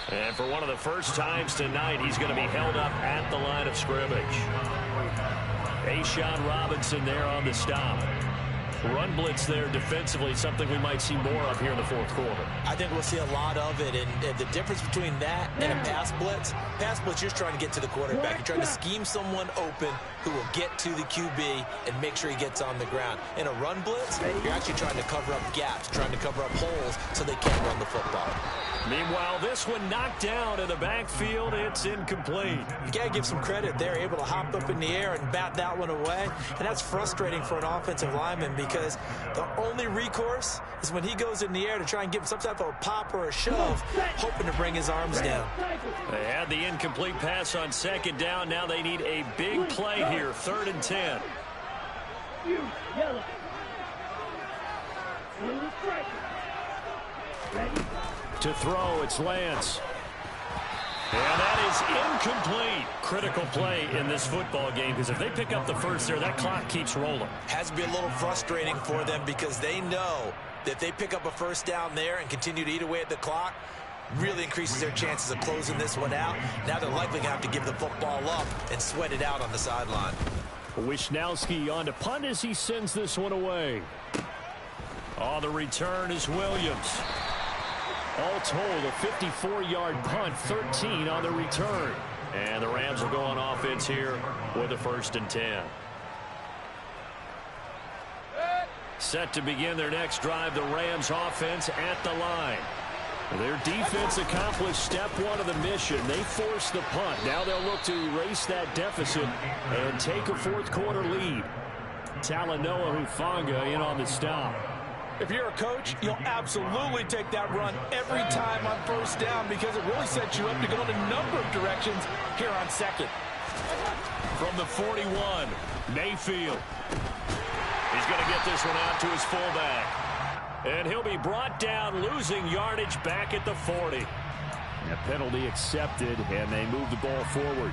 And for one of the first times tonight, he's going to be held up at the line of scrimmage. A'Shawn Robinson there on the stop. Run blitz there defensively, something we might see more of here in the 4th quarter. I think we'll see a lot of it, and the difference between that and a pass blitz, you're just trying to get to the quarterback. You're trying to scheme someone open who will get to the QB and make sure he gets on the ground. In a run blitz, you're actually trying to cover up gaps, trying to cover up holes so they can't run the football. Meanwhile, this one knocked down in the backfield. It's incomplete. You got to give some credit. They're able to hop up in the air and bat that one away, and that's frustrating for an offensive lineman because the only recourse is when he goes in the air to try and give him some type of a pop or a shove, hoping to bring his arms down. They had the incomplete pass on 2nd down. Now they need a big play here, 3rd and 10. Yellow. Ready? To throw, it's Lance. And that is incomplete. Critical play in this football game because if they pick up the first there, that clock keeps rolling. Has to be a little frustrating for them because they know that if they pick up a first down there and continue to eat away at the clock, really increases their chances of closing this one out. Now they're likely going to have to give the football up and sweat it out on the sideline. Wisnowski on to punt as he sends this one away. Oh, the return is Williams. All told, a 54-yard punt, 13 on the return. And the Rams will go on offense here with a 1st and 10. Set to begin their next drive, the Rams offense at the line. Their defense accomplished step 1 of the mission. They forced the punt. Now they'll look to erase that deficit and take a 4th quarter lead. Talanoa Hufanga in on the stop. If you're a coach, you'll absolutely take that run every time on 1st down because it really sets you up to go in a number of directions here on 2nd. From the 41, Mayfield. He's going to get this one out to his fullback. And he'll be brought down, losing yardage back at the 40. A penalty accepted, and they move the ball forward.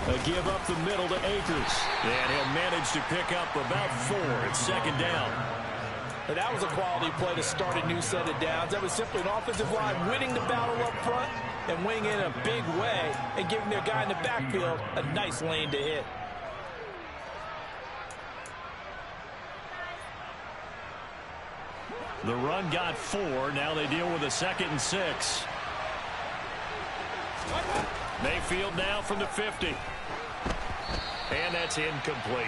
A give up the middle to Akers. And he'll manage to pick up about 4 at 2nd down. But that was a quality play to start a new set of downs. That was simply an offensive line winning the battle up front and winning in a big way and giving their guy in the backfield a nice lane to hit. The run got 4. Now they deal with a 2nd and 6. Mayfield now from the 50. And that's incomplete.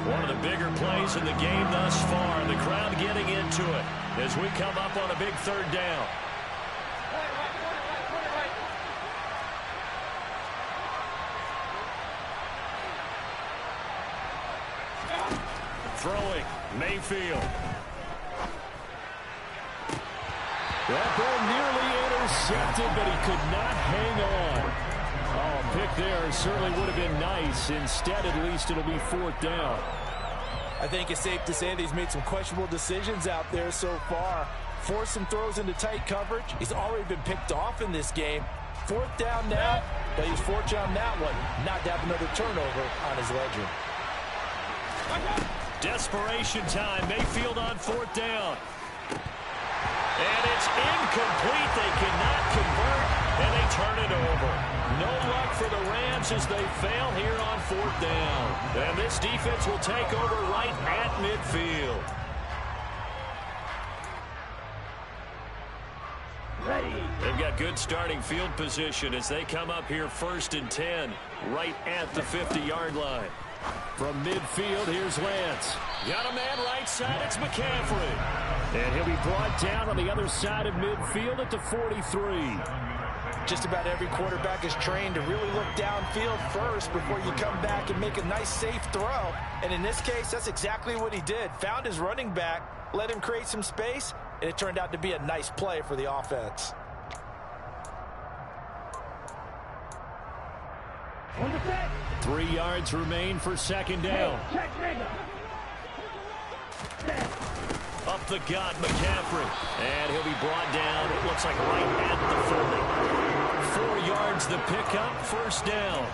One of the bigger plays in the game thus far. The crowd getting into it as we come up on a big 3rd down. Throwing, Mayfield. That ball nearly intercepted, but he could not hang on. Oh, pick there certainly would have been nice. Instead, at least it'll be 4th down. I think it's safe to say that he's made some questionable decisions out there so far. Forced some throws into tight coverage. He's already been picked off in this game. 4th down now, but he's fortunate on that one not to have another turnover on his ledger. Desperation time. Mayfield on 4th down. And it's incomplete. They cannot convert, and they turn it over. No luck for the Rams as they fail here on 4th down. And this defense will take over right at midfield. Ready. They've got good starting field position as they come up here 1st and 10, right at the 50-yard line. From midfield, here's Lance. Got a man right side, it's McCaffrey. And he'll be brought down on the other side of midfield at the 43. Just about every quarterback is trained to really look downfield first before you come back and make a nice, safe throw. And in this case, that's exactly what he did. Found his running back, let him create some space, and it turned out to be a nice play for the offense. On the set. 3 yards remain for 2nd down. Check nigga. Set. Up the gut, McCaffrey. And he'll be brought down, it looks like right at the 40. 4 yards the pickup, 1st down.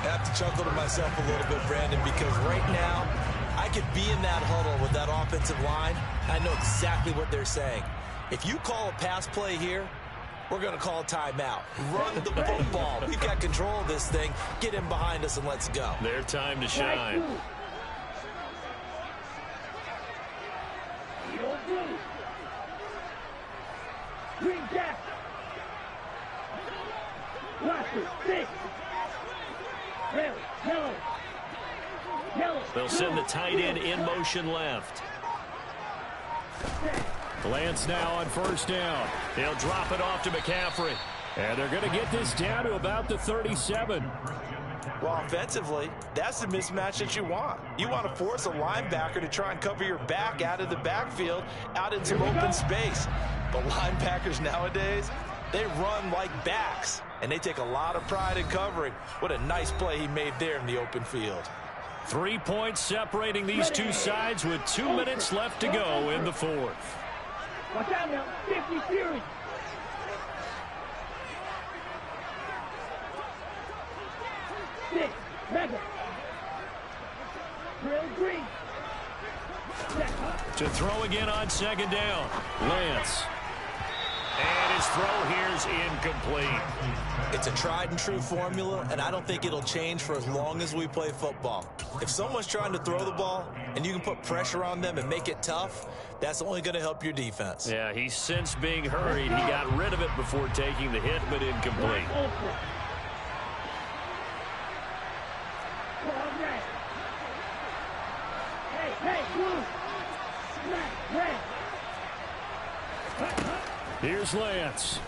I have to chuckle to myself a little bit, Brandon, because right now I could be in that huddle with that offensive line. I know exactly what they're saying. If you call a pass play here, we're going to call a timeout. Run the football. We've got control of this thing. Get in behind us and let's go. Their time to shine. Green Jack. Blaster, 6. Red, yellow. Yellow. They'll send the tight end in motion left. Lance now on 1st down. He'll drop it off to McCaffrey. And they're going to get this down to about the 37. Well, offensively, that's the mismatch that you want. You want to force a linebacker to try and cover your back out of the backfield, out in some open space. But linebackers nowadays, they run like backs, and they take a lot of pride in covering. What a nice play he made there in the open field. 3 points separating these two sides with 2 minutes left to go in the 4th. Watch out now, 50 series. Six, mega. Drill green. To throw again on 2nd down. Lance. And his throw here is incomplete. It's a tried-and-true formula, and I don't think it'll change for as long as we play football. If someone's trying to throw the ball and you can put pressure on them and make it tough, that's only going to help your defense. Yeah, he's since being hurried. He got rid of it before taking the hit, but incomplete. Here's Lance.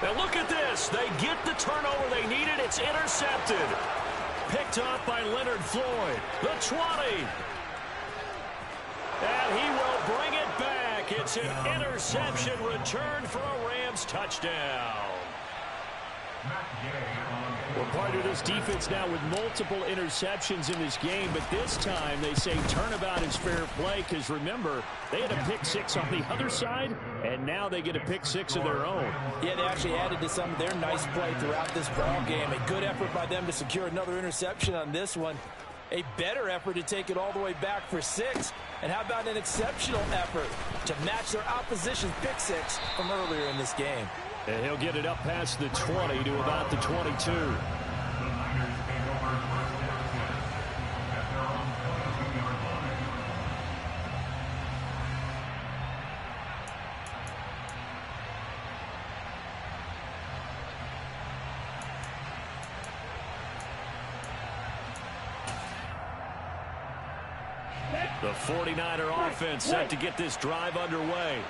Now look at this. They get the turnover they needed. It's intercepted. Picked up by Leonard Floyd. The 20. And he will bring it back. It's an interception return for a Rams touchdown. We're part of this defense now with multiple interceptions in this game, but this time they say turnabout is fair play because, remember, they had a pick six on the other side, and now they get a pick six of their own. Yeah, they actually added to some of their nice play throughout this ball game. A good effort by them to secure another interception on this one. A better effort to take it all the way back for 6. And how about an exceptional effort to match their opposition's pick six from earlier in this game? And he'll get it up past the 20 to about the 22. The 49er offense set to get this drive underway.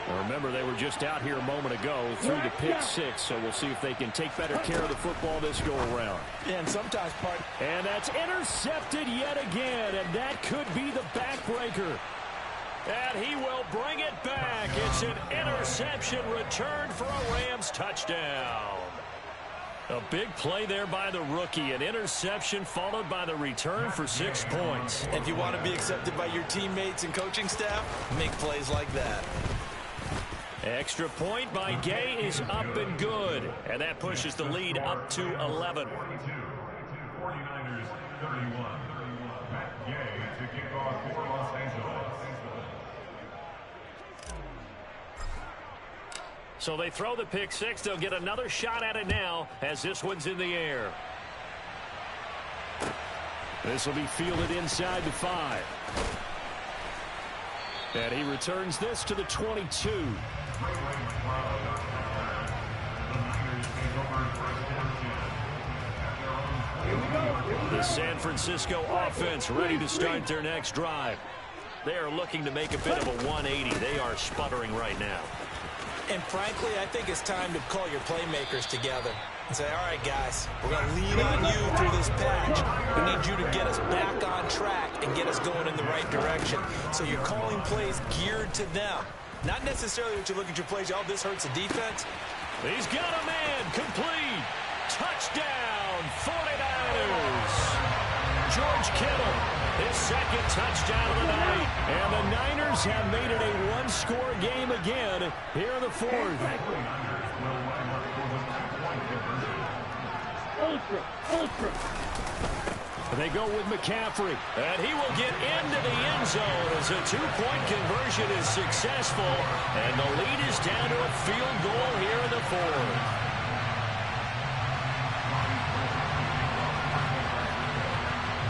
Now remember, they were just out here a moment ago through the pick six, so we'll see if they can take better care of the football this go-around. And sometimes And that's intercepted yet again, and that could be the backbreaker. And he will bring it back. It's an interception return for a Rams touchdown. A big play there by the rookie. An interception followed by the return for 6 points. If you want to be accepted by your teammates and coaching staff, make plays like that. Extra point by Gay is up and good. And that pushes the lead up to 11. 49ers 31. Matt Gay to kick off for Los Angeles. So they throw the pick six. They'll get another shot at it now as this one's in the air. This will be fielded inside the 5. And he returns this to the 22. The San Francisco offense ready to start their next drive. They are looking to make a bit of a 180. They are sputtering right now. And frankly, I think it's time to call your playmakers together and say, all right, guys, we're going to lean on you through this patch. We need you to get us back on track and get us going in the right direction. So you're calling plays geared to them. Not necessarily what you look at your plays, oh, this hurts the defense. He's got a man, complete. Touchdown, 49ers. George Kittle, his second touchdown of the night. And the Niners have made it a one-score game again here in the 4th. Ultra. They go with McCaffrey. And he will get into the end zone as a two-point conversion is successful. And the lead is down to a field goal here in the 4th.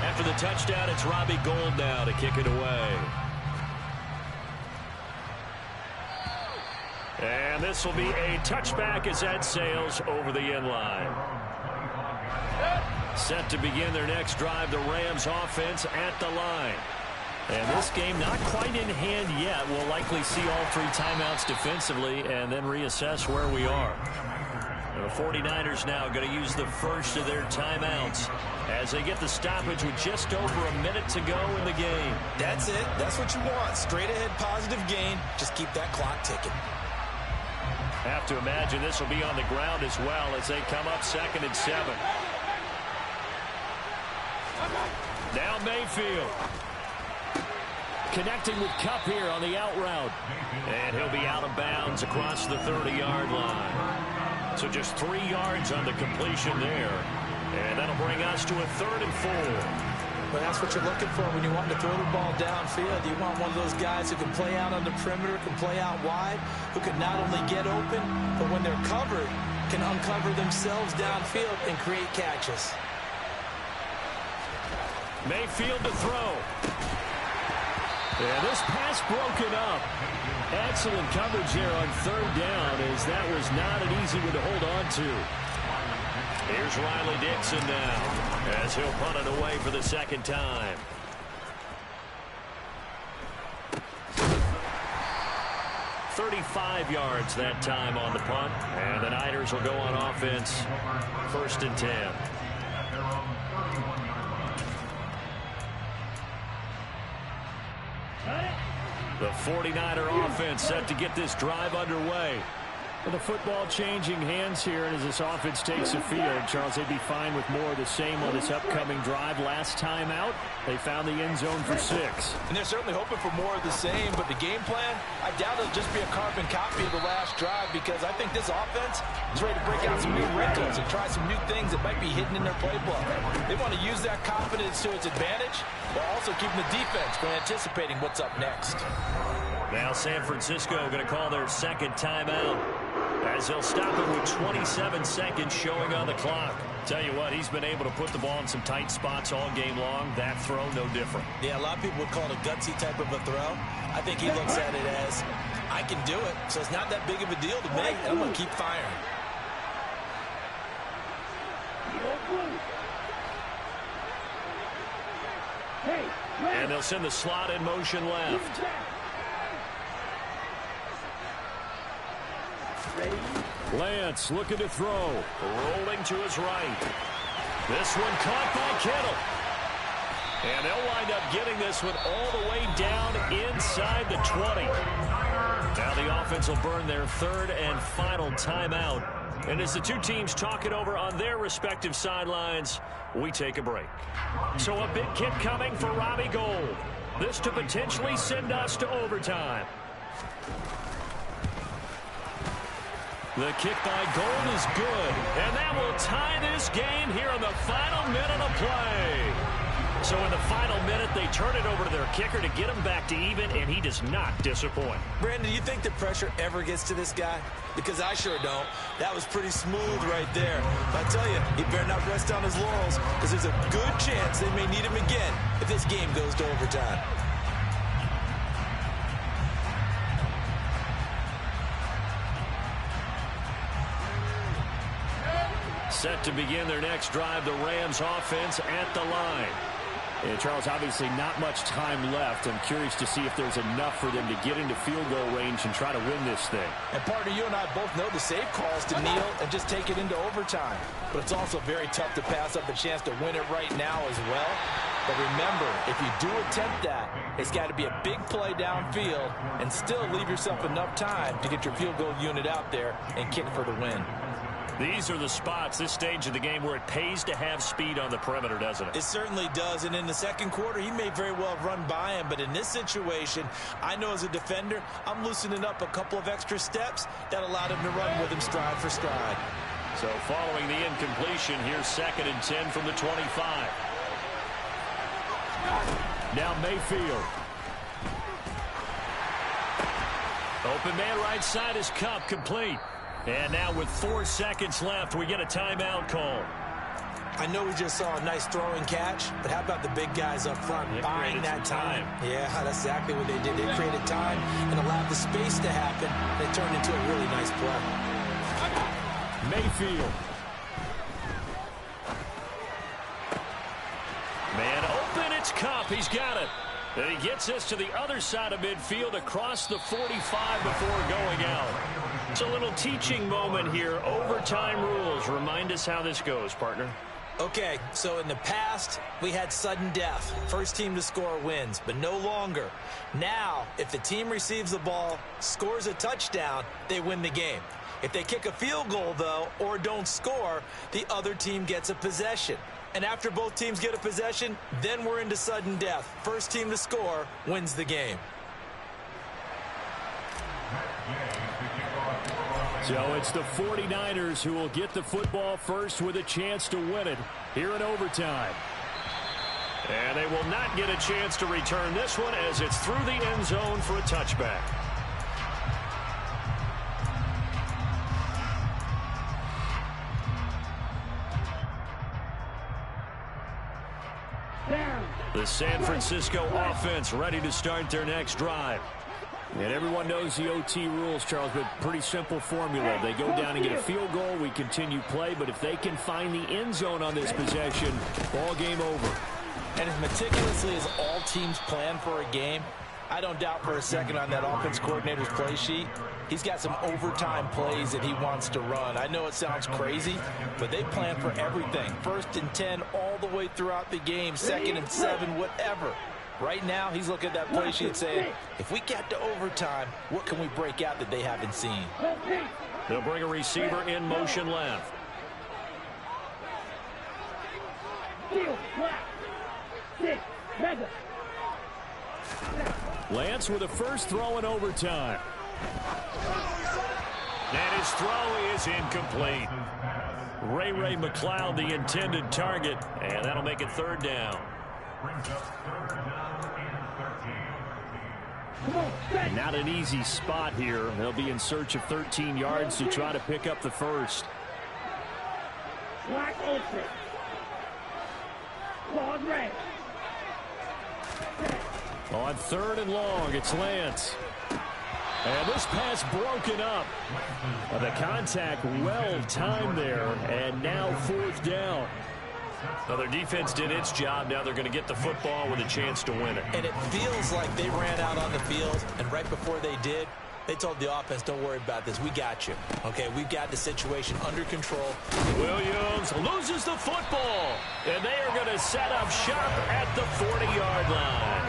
After the touchdown, it's Robbie Gould now to kick it away. And this will be a touchback as that sails over the end line. Set to begin their next drive, the Rams offense at the line. And this game not quite in hand yet. We'll likely see all 3 timeouts defensively and then reassess where we are. The 49ers now going to use the first of their timeouts as they get the stoppage with just over a minute to go in the game. That's it. That's what you want. Straight ahead positive gain. Just keep that clock ticking. Have to imagine this will be on the ground as well as they come up 2nd and 7. Now Mayfield. Connecting with Kupp here on the out route. And he'll be out of bounds across the 30-yard line. So just 3 yards on the completion there. And that'll bring us to a 3rd and 4. but that's what you're looking for when you want to throw the ball downfield. You want one of those guys who can play out on the perimeter, can play out wide, who can not only get open, but when they're covered, can uncover themselves downfield and create catches. Mayfield to throw. And this pass broken up. Excellent coverage there on third down, as that was not an easy one to hold on to. Here's Riley Dixon now, as he'll punt it away for the second time. "35 yards that time on the punt, and the Niners will go on offense, 1st and 10. The 49er offense set to get this drive underway. With the football changing hands here, and as this offense takes the field, Charles, they'd be fine with more of the same on this upcoming drive. Last time out, they found the end zone for 6. And they're certainly hoping for more of the same, but the game plan, I doubt it'll just be a carbon copy of the last drive, because I think this offense is ready to break out some new wrinkles and try some new things that might be hidden in their playbook. They want to use that confidence to its advantage, while also keeping the defense from anticipating what's up next. Now San Francisco going to call their second timeout, as they'll stop it with 27 seconds showing on the clock. Tell you what, he's been able to put the ball in some tight spots all game long. That throw, no different. Yeah, a lot of people would call it a gutsy type of a throw. I think he looks at it as, I can do it, so it's not that big of a deal to me. I'm going to keep firing. And they'll send the slot in motion left. Lance looking to throw. Rolling to his right. This one caught by Kittle. And they'll wind up getting this one all the way down inside the 20. Now the offense will burn their third and final timeout. And as the two teams talk it over on their respective sidelines, we take a break. So a big kick coming for Robbie Gould. This to potentially send us to overtime. The kick by Gould is good, and that will tie this game here in the final minute of play. So in the final minute, they turn it over to their kicker to get him back to even, and he does not disappoint. Brandon, do you think the pressure ever gets to this guy? Because I sure don't. That was pretty smooth right there. But I tell you, he better not rest on his laurels, because there's a good chance they may need him again if this game goes to overtime. Set to begin their next drive, the Rams offense at the line. And Charles, obviously not much time left. I'm curious to see if there's enough for them to get into field goal range and try to win this thing. And partner, you and I both know the safe call is to kneel and just take it into overtime. But it's also very tough to pass up a chance to win it right now as well. But remember, if you do attempt that, it's got to be a big play downfield and still leave yourself enough time to get your field goal unit out there and kick for the win. These are the spots, this stage of the game, where it pays to have speed on the perimeter, doesn't it? It certainly does, and in the second quarter, he may very well run by him, but in this situation, I know as a defender, I'm loosening up a couple of extra steps that allowed him to run with him stride for stride. So following the incompletion, here's 2nd and 10 from the 25. Now Mayfield. Open man right side is Kupp, complete. And now with 4 seconds left, we get a timeout call. I know we just saw a nice throwing catch, but how about the big guys up front buying that time? Yeah, that's exactly what they did. They created time and allowed the space to happen. They turned into a really nice play. Mayfield. Man open, it's Kupp. He's got it. And he gets this to the other side of midfield across the 45 before going out. It's a little teaching moment here. Overtime rules. Remind us how this goes, partner. Okay, so in the past, we had sudden death. First team to score wins, but no longer. Now, if the team receives the ball, scores a touchdown, they win the game. If they kick a field goal, though, or don't score, the other team gets a possession. And after both teams get a possession, then we're into sudden death. First team to score wins the game. So it's the 49ers who will get the football first with a chance to win it here in overtime. And they will not get a chance to return this one as it's through the end zone for a touchback. The San Francisco offense ready to start their next drive. And everyone knows the OT rules, Charles, but pretty simple formula. They go down and get a field goal, we continue play, but if they can find the end zone on this possession, ball game over. And as meticulously as all teams plan for a game, I don't doubt for a second on that offense coordinator's play sheet, he's got some overtime plays that he wants to run. I know it sounds crazy, but they plan for everything. 1st and 10 all the way throughout the game, 2nd and 7, whatever. Right now, he's looking at that play sheet saying, if we get to overtime, what can we break out that they haven't seen? They'll bring a receiver in motion left. Lance with a first throw in overtime. And his throw is incomplete. Ray McCloud, the intended target, and that'll make it 3rd down. Not an easy spot here. They'll be in search of 13 yards to try to pick up the first. Black open. Claws red. On 3rd and long, it's Lance. And this pass broken up. The contact well timed there, and now 4th down. So their defense did its job. Now they're going to get the football with a chance to win it. And it feels like they ran out on the field, and right before they did, they told the offense, don't worry about this. We got you. Okay, we've got the situation under control. Williams loses the football, and they are going to set up shop at the 40-yard line.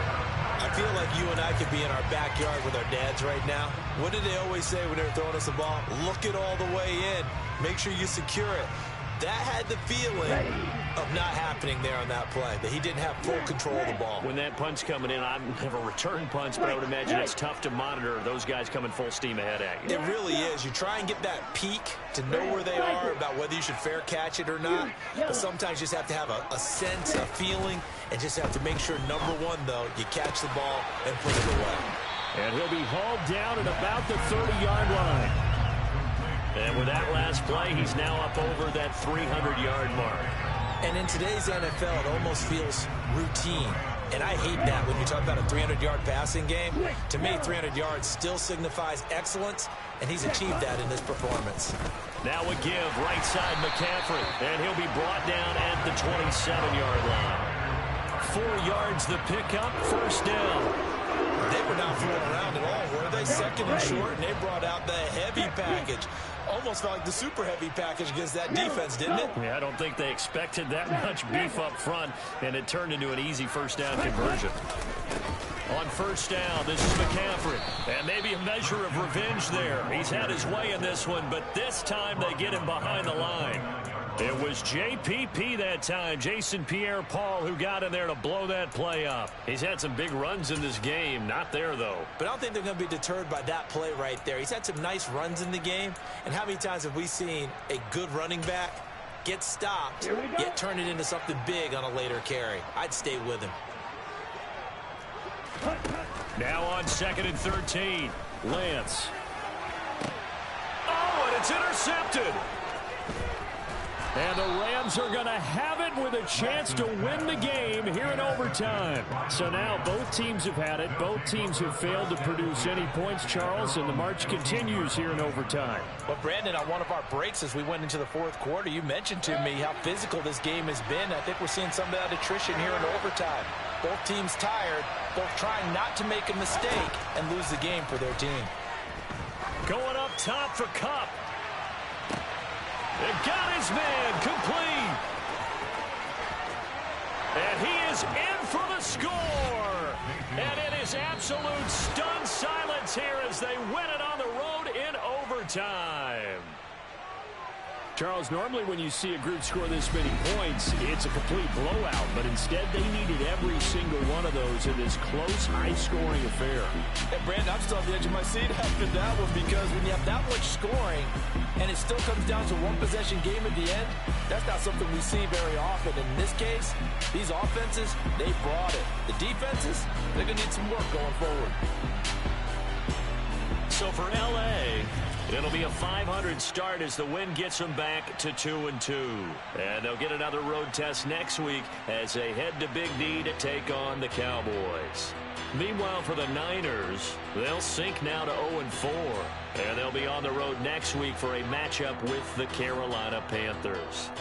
I feel like you and I could be in our backyard with our dads right now. What did they always say when they were throwing us the ball? Look it all the way in. Make sure you secure it. That had the feeling of not happening there on that play, that he didn't have full control of the ball. When that punt's coming in, I have a return punch, but I would imagine it's tough to monitor those guys coming full steam ahead at you. It really is. You try and get that peek to know where they are, about whether you should fair catch it or not. But sometimes you just have to have a sense, a feeling, and just have to make sure, number one, though, you catch the ball and put it away. And he'll be hauled down at about the 30-yard line. And with that last play, he's now up over that 300-yard mark. And in today's NFL, it almost feels routine. And I hate that when you talk about a 300-yard passing game. To me, 300 yards still signifies excellence, and he's achieved that in this performance. Now a give, right side McCaffrey, and he'll be brought down at the 27-yard line. 4 yards the pickup, 1st down. They were not fooling around at all, were they? 2nd and short, and they brought out the heavy package. Almost felt like the super heavy package against that defense, didn't it? Yeah, I don't think they expected that much beef up front, and it turned into an easy 1st down conversion. On 1st down, this is McCaffrey, and maybe a measure of revenge there. He's had his way in this one, but this time they get him behind the line. It was JPP that time, Jason Pierre-Paul, who got in there to blow that play up. He's had some big runs in this game. Not there, though. But I don't think they're going to be deterred by that play right there. He's had some nice runs in the game. And how many times have we seen a good running back get stopped, yet turn it into something big on a later carry? I'd stay with him. Now on 2nd and 13, Lance. Oh, and it's intercepted. And the Rams are going to have it with a chance to win the game here in overtime. So now both teams have had it. Both teams have failed to produce any points, Charles, and the march continues here in overtime. Well, Brandon, on one of our breaks as we went into the 4th quarter, you mentioned to me how physical this game has been. I think we're seeing some of that attrition here in overtime. Both teams tired, both trying not to make a mistake and lose the game for their team. Going up top for Kupp. It got his man complete. And he is in for the score. And it is absolute stunned silence here as they win it on the road in overtime. Charles, normally when you see a group score this many points, it's a complete blowout. But instead, they needed every single one of those in this close, high-scoring affair. Hey, Brandon, I'm still on the edge of my seat after that one because when you have that much scoring and it still comes down to one-possession game at the end, that's not something we see very often. In this case, these offenses, they brought it. The defenses, they're going to need some work going forward. So for L.A., it'll be a 500 start as the win gets them back to 2-2. And they'll get another road test next week as they head to Big D to take on the Cowboys. Meanwhile, for the Niners, they'll sink now to 0-4. And they'll be on the road next week for a matchup with the Carolina Panthers.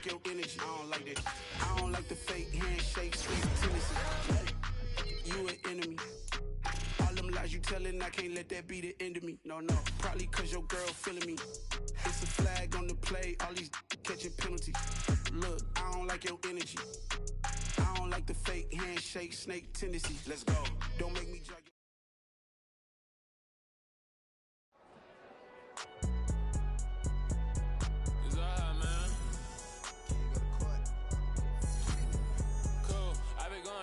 Your energy, I don't like that. I don't like the fake handshake, sweet Tennessee. You an enemy. All them lies you telling, I can't let that be the end of me. No, probably cause your girl feeling me. It's a flag on the play, all these catching penalties. Look, I don't like your energy. I don't like the fake handshake, snake tendencies. Let's go. Don't make me jog.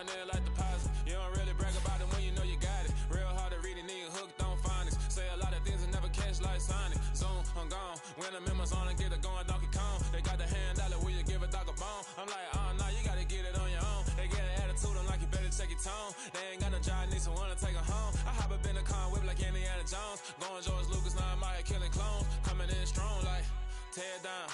Like deposit. You don't really brag about it when you know you got it. Real hard to read a nigga hooked on phonics. Say a lot of things and never catch like Sonic. Zoom, I'm gone. When the members on and get it going Donkey Kong. They got the hand dollar, will you give a dog a bone? I'm like, nah, you gotta get it on your own. They get an attitude, I'm like, you better check your tone. They ain't got no job, need someone to take her home. I hop up in the car, whip like Indiana Jones. Going George Lucas, now I'm out here killing clones. Coming in strong like, tear down,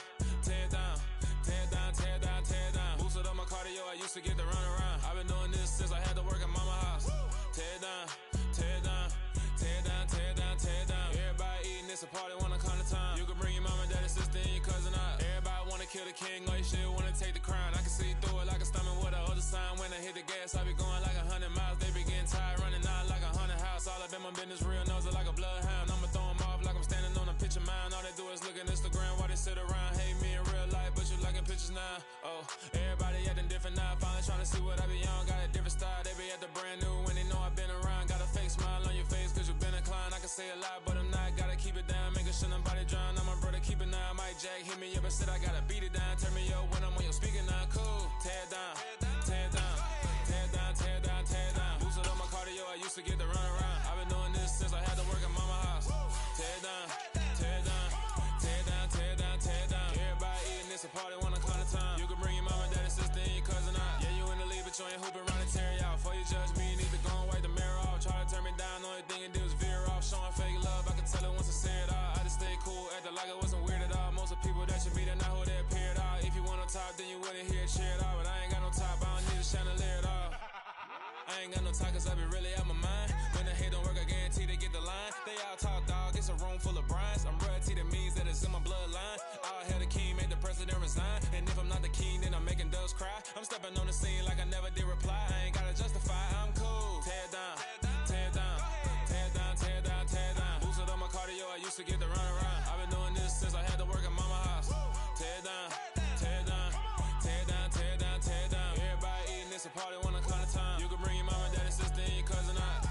tear down, tear down, tear down, tear down. Boosted up my cardio, I used to get the run around. I've been doing this since I had to work at mama house. Tear down, tear down, tear down, tear down, tear down. Everybody eating, it's a party, wanna come to time. You can bring your mama, daddy, sister, and your cousin out. Everybody wanna kill the king, or you shit wanna take the crown. I can see through it like a stomach with a other sign. When I hit the gas, I be going like 100 miles. They be getting tired, running out like 100 house. All up in my business, real nose like a bloodhound. I'ma throw 'em off like I'm standing on a picture mound. All they do is look at Instagram while they sit around. Hate me in real life, but you liking pictures now. Oh, everybody acting different now. Finally trying to see what I be on. Got a different style, they be at the brand new when they know I've been around. Got a fake smile on your face cause you been inclined. I can say a lot, but I'm not. Gotta keep it down, making sure nobody drown. I'm my brother, keep it now. Mike Jack hit me up and said I gotta beat it down. Turn me up when I'm on your speaker now. Cool, tear down, tear down, tear down, tear down, tear down. Boosted up my cardio, I used to get the run around. I've been doing this wanna hear it, cheer it all, but I ain't got no top, I don't need a chandelier at all. I ain't got no talk, cause I be really out my mind. When the hate don't work, I guarantee they get the line. They all talk, dog, it's a room full of Bryans. I'm royalty, that means that it's in my bloodline. All hail the king, make the president resign. And if I'm not the king, then I'm making doves cry. I'm stepping on the scene like I never did reply. I ain't gotta justify, I'm cool. Tear it down, tear it down, tear it down, tear it down, tear it down. Boosted on my cardio, I used to get the run around. I've been doing this since I had to work at mama house. Tear it down, tear it down, tear it down, tear it down, tear it down. Everybody eating, it's a party, wanna call the time. You can bring your mama, daddy, sister, and your cousin out.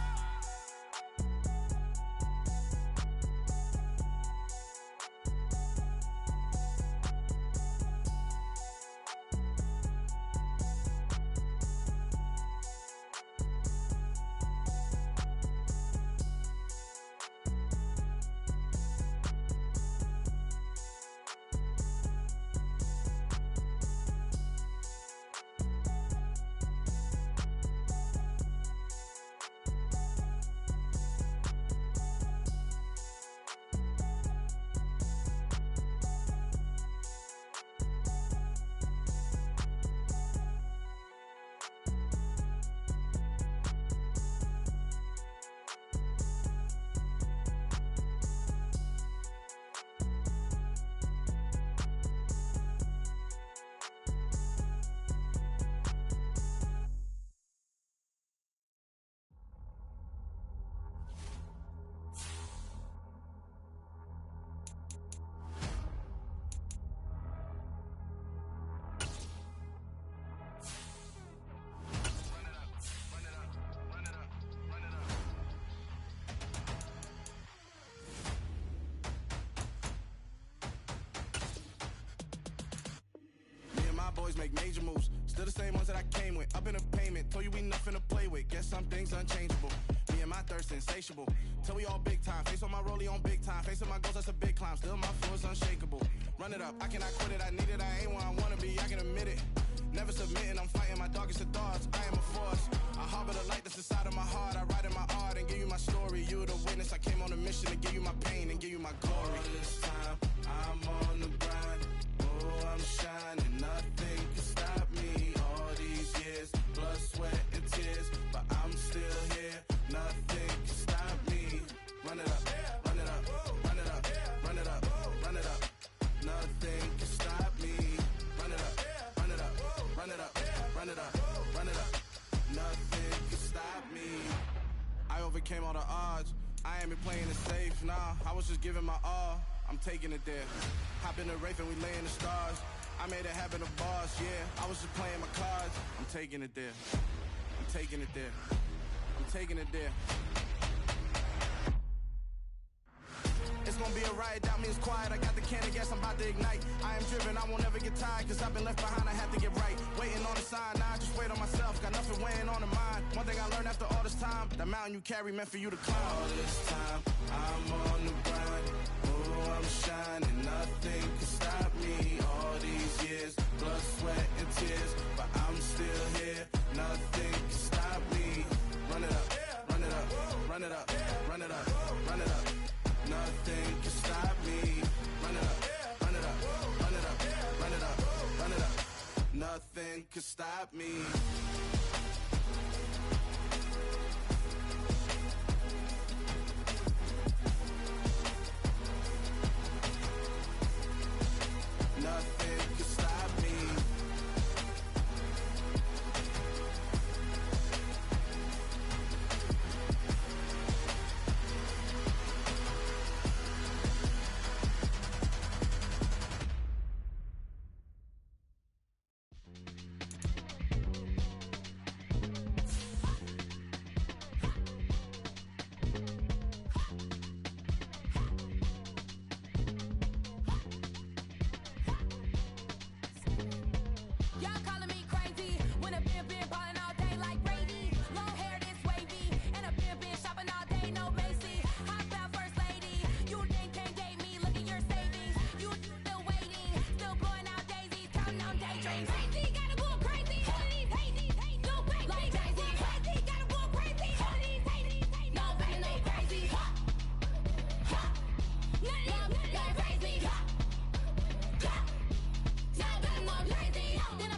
Boys make major moves, still the same ones that I came with. Up in a payment, told you we nothing to play with. Guess some things unchangeable. Me and my thirst insatiable. Till we all big time. Face on my rollie on big time. Facing my goals, that's a big climb. Still my flow is unshakable. Run it up, I cannot quit it. I need it, I ain't where I wanna be. I can admit it. Never submitting, I'm fighting my darkest of thoughts. I am a force. I harbor the light that's inside of my heart. I write in my art and give you my story. You the witness. I came on a mission to give you my pain and give you my glory. All this time, I'm on the grind. Oh, I'm shining. Nothing can stop me. All these years, blood, sweat, and tears, but I'm still here. Nothing can stop me. Run it up, run it up, run it up, run it up, run it up. Nothing can stop me. Run it up, run it up, run it up, run it up, run it up. Nothing can stop me. I overcame all the odds. I ain't been playing it safe, nah. I was just giving my all. I'm taking it there. Hop in the Wraith and we lay in the stars. I made it happen to bars, yeah. I was just playing my cards. I'm taking it there. I'm taking it there. I'm taking it there. It's gonna be a riot, doubt me it's quiet. I got the can of gas, I'm about to ignite. I am driven, I won't ever get tired, cause I've been left behind, I have to get right. Waiting on a sign, now I just wait on myself. Got nothing weighing on the mind. One thing I learned after all this time, the mountain you carry meant for you to climb. All this time, I'm on the grind. Oh, I'm shining, nothing can stop me. All these years, blood, sweat, and tears, but I'm still here. Nothing can stop me. Run it up, run it up, run it up, run it up, run it up. Nothing can stop me. Run it up, run it up, run it up, run it up, run it up. Nothing can stop me. Nothing can stop me. Then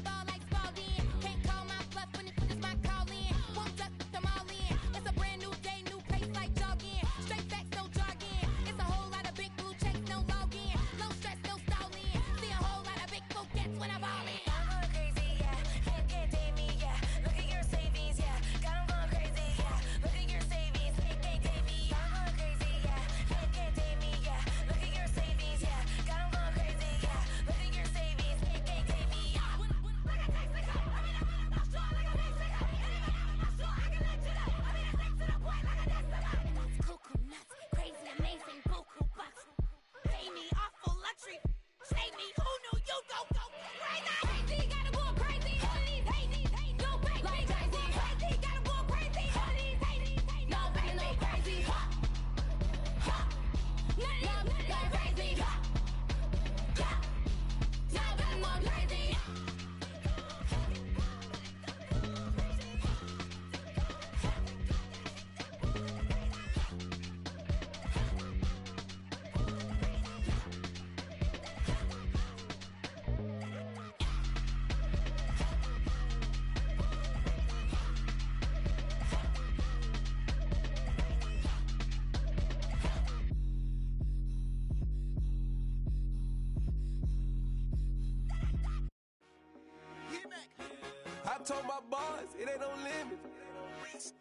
told my boys, it ain't no limits.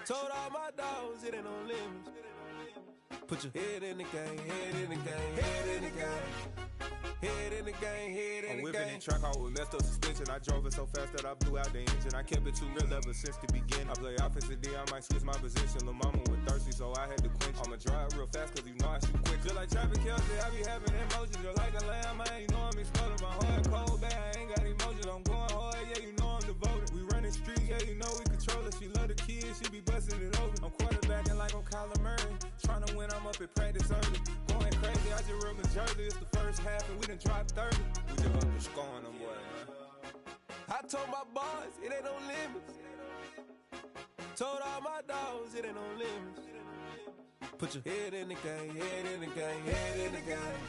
Told all my dogs, it ain't no limits. Put your head in the game, head in the game, head in the game. Head in the game, head in the game. I'm whipping the track out with messed up suspension. I drove it so fast that I blew out the engine. I kept it too real ever since the beginning. I play offensive D, I might switch my position. Lil' mama was thirsty, so I had to quench. I'ma drive real fast, cause you know I shoot quick. Just like Travis Kelce, I be having emotions. Just like a lamb, I ain't know I'm exploding. My heart cold, bad, I ain't got emotions. I'm going hard, yeah, you know I'm devoted. We running streets, yeah, you know we control it. She love the kids, she be busting it over. I'm quarterbacking like I'm Kyler Murray. Trying to win, I'm up at practice early. Going crazy, I just rub my jersey. It's the first half and we done dropped 30. We just up to scoring them, boy, man. I told my boys, it ain't no limits. Told all my dogs, it ain't no limits. Put your head in the game, head in the game, head in the game.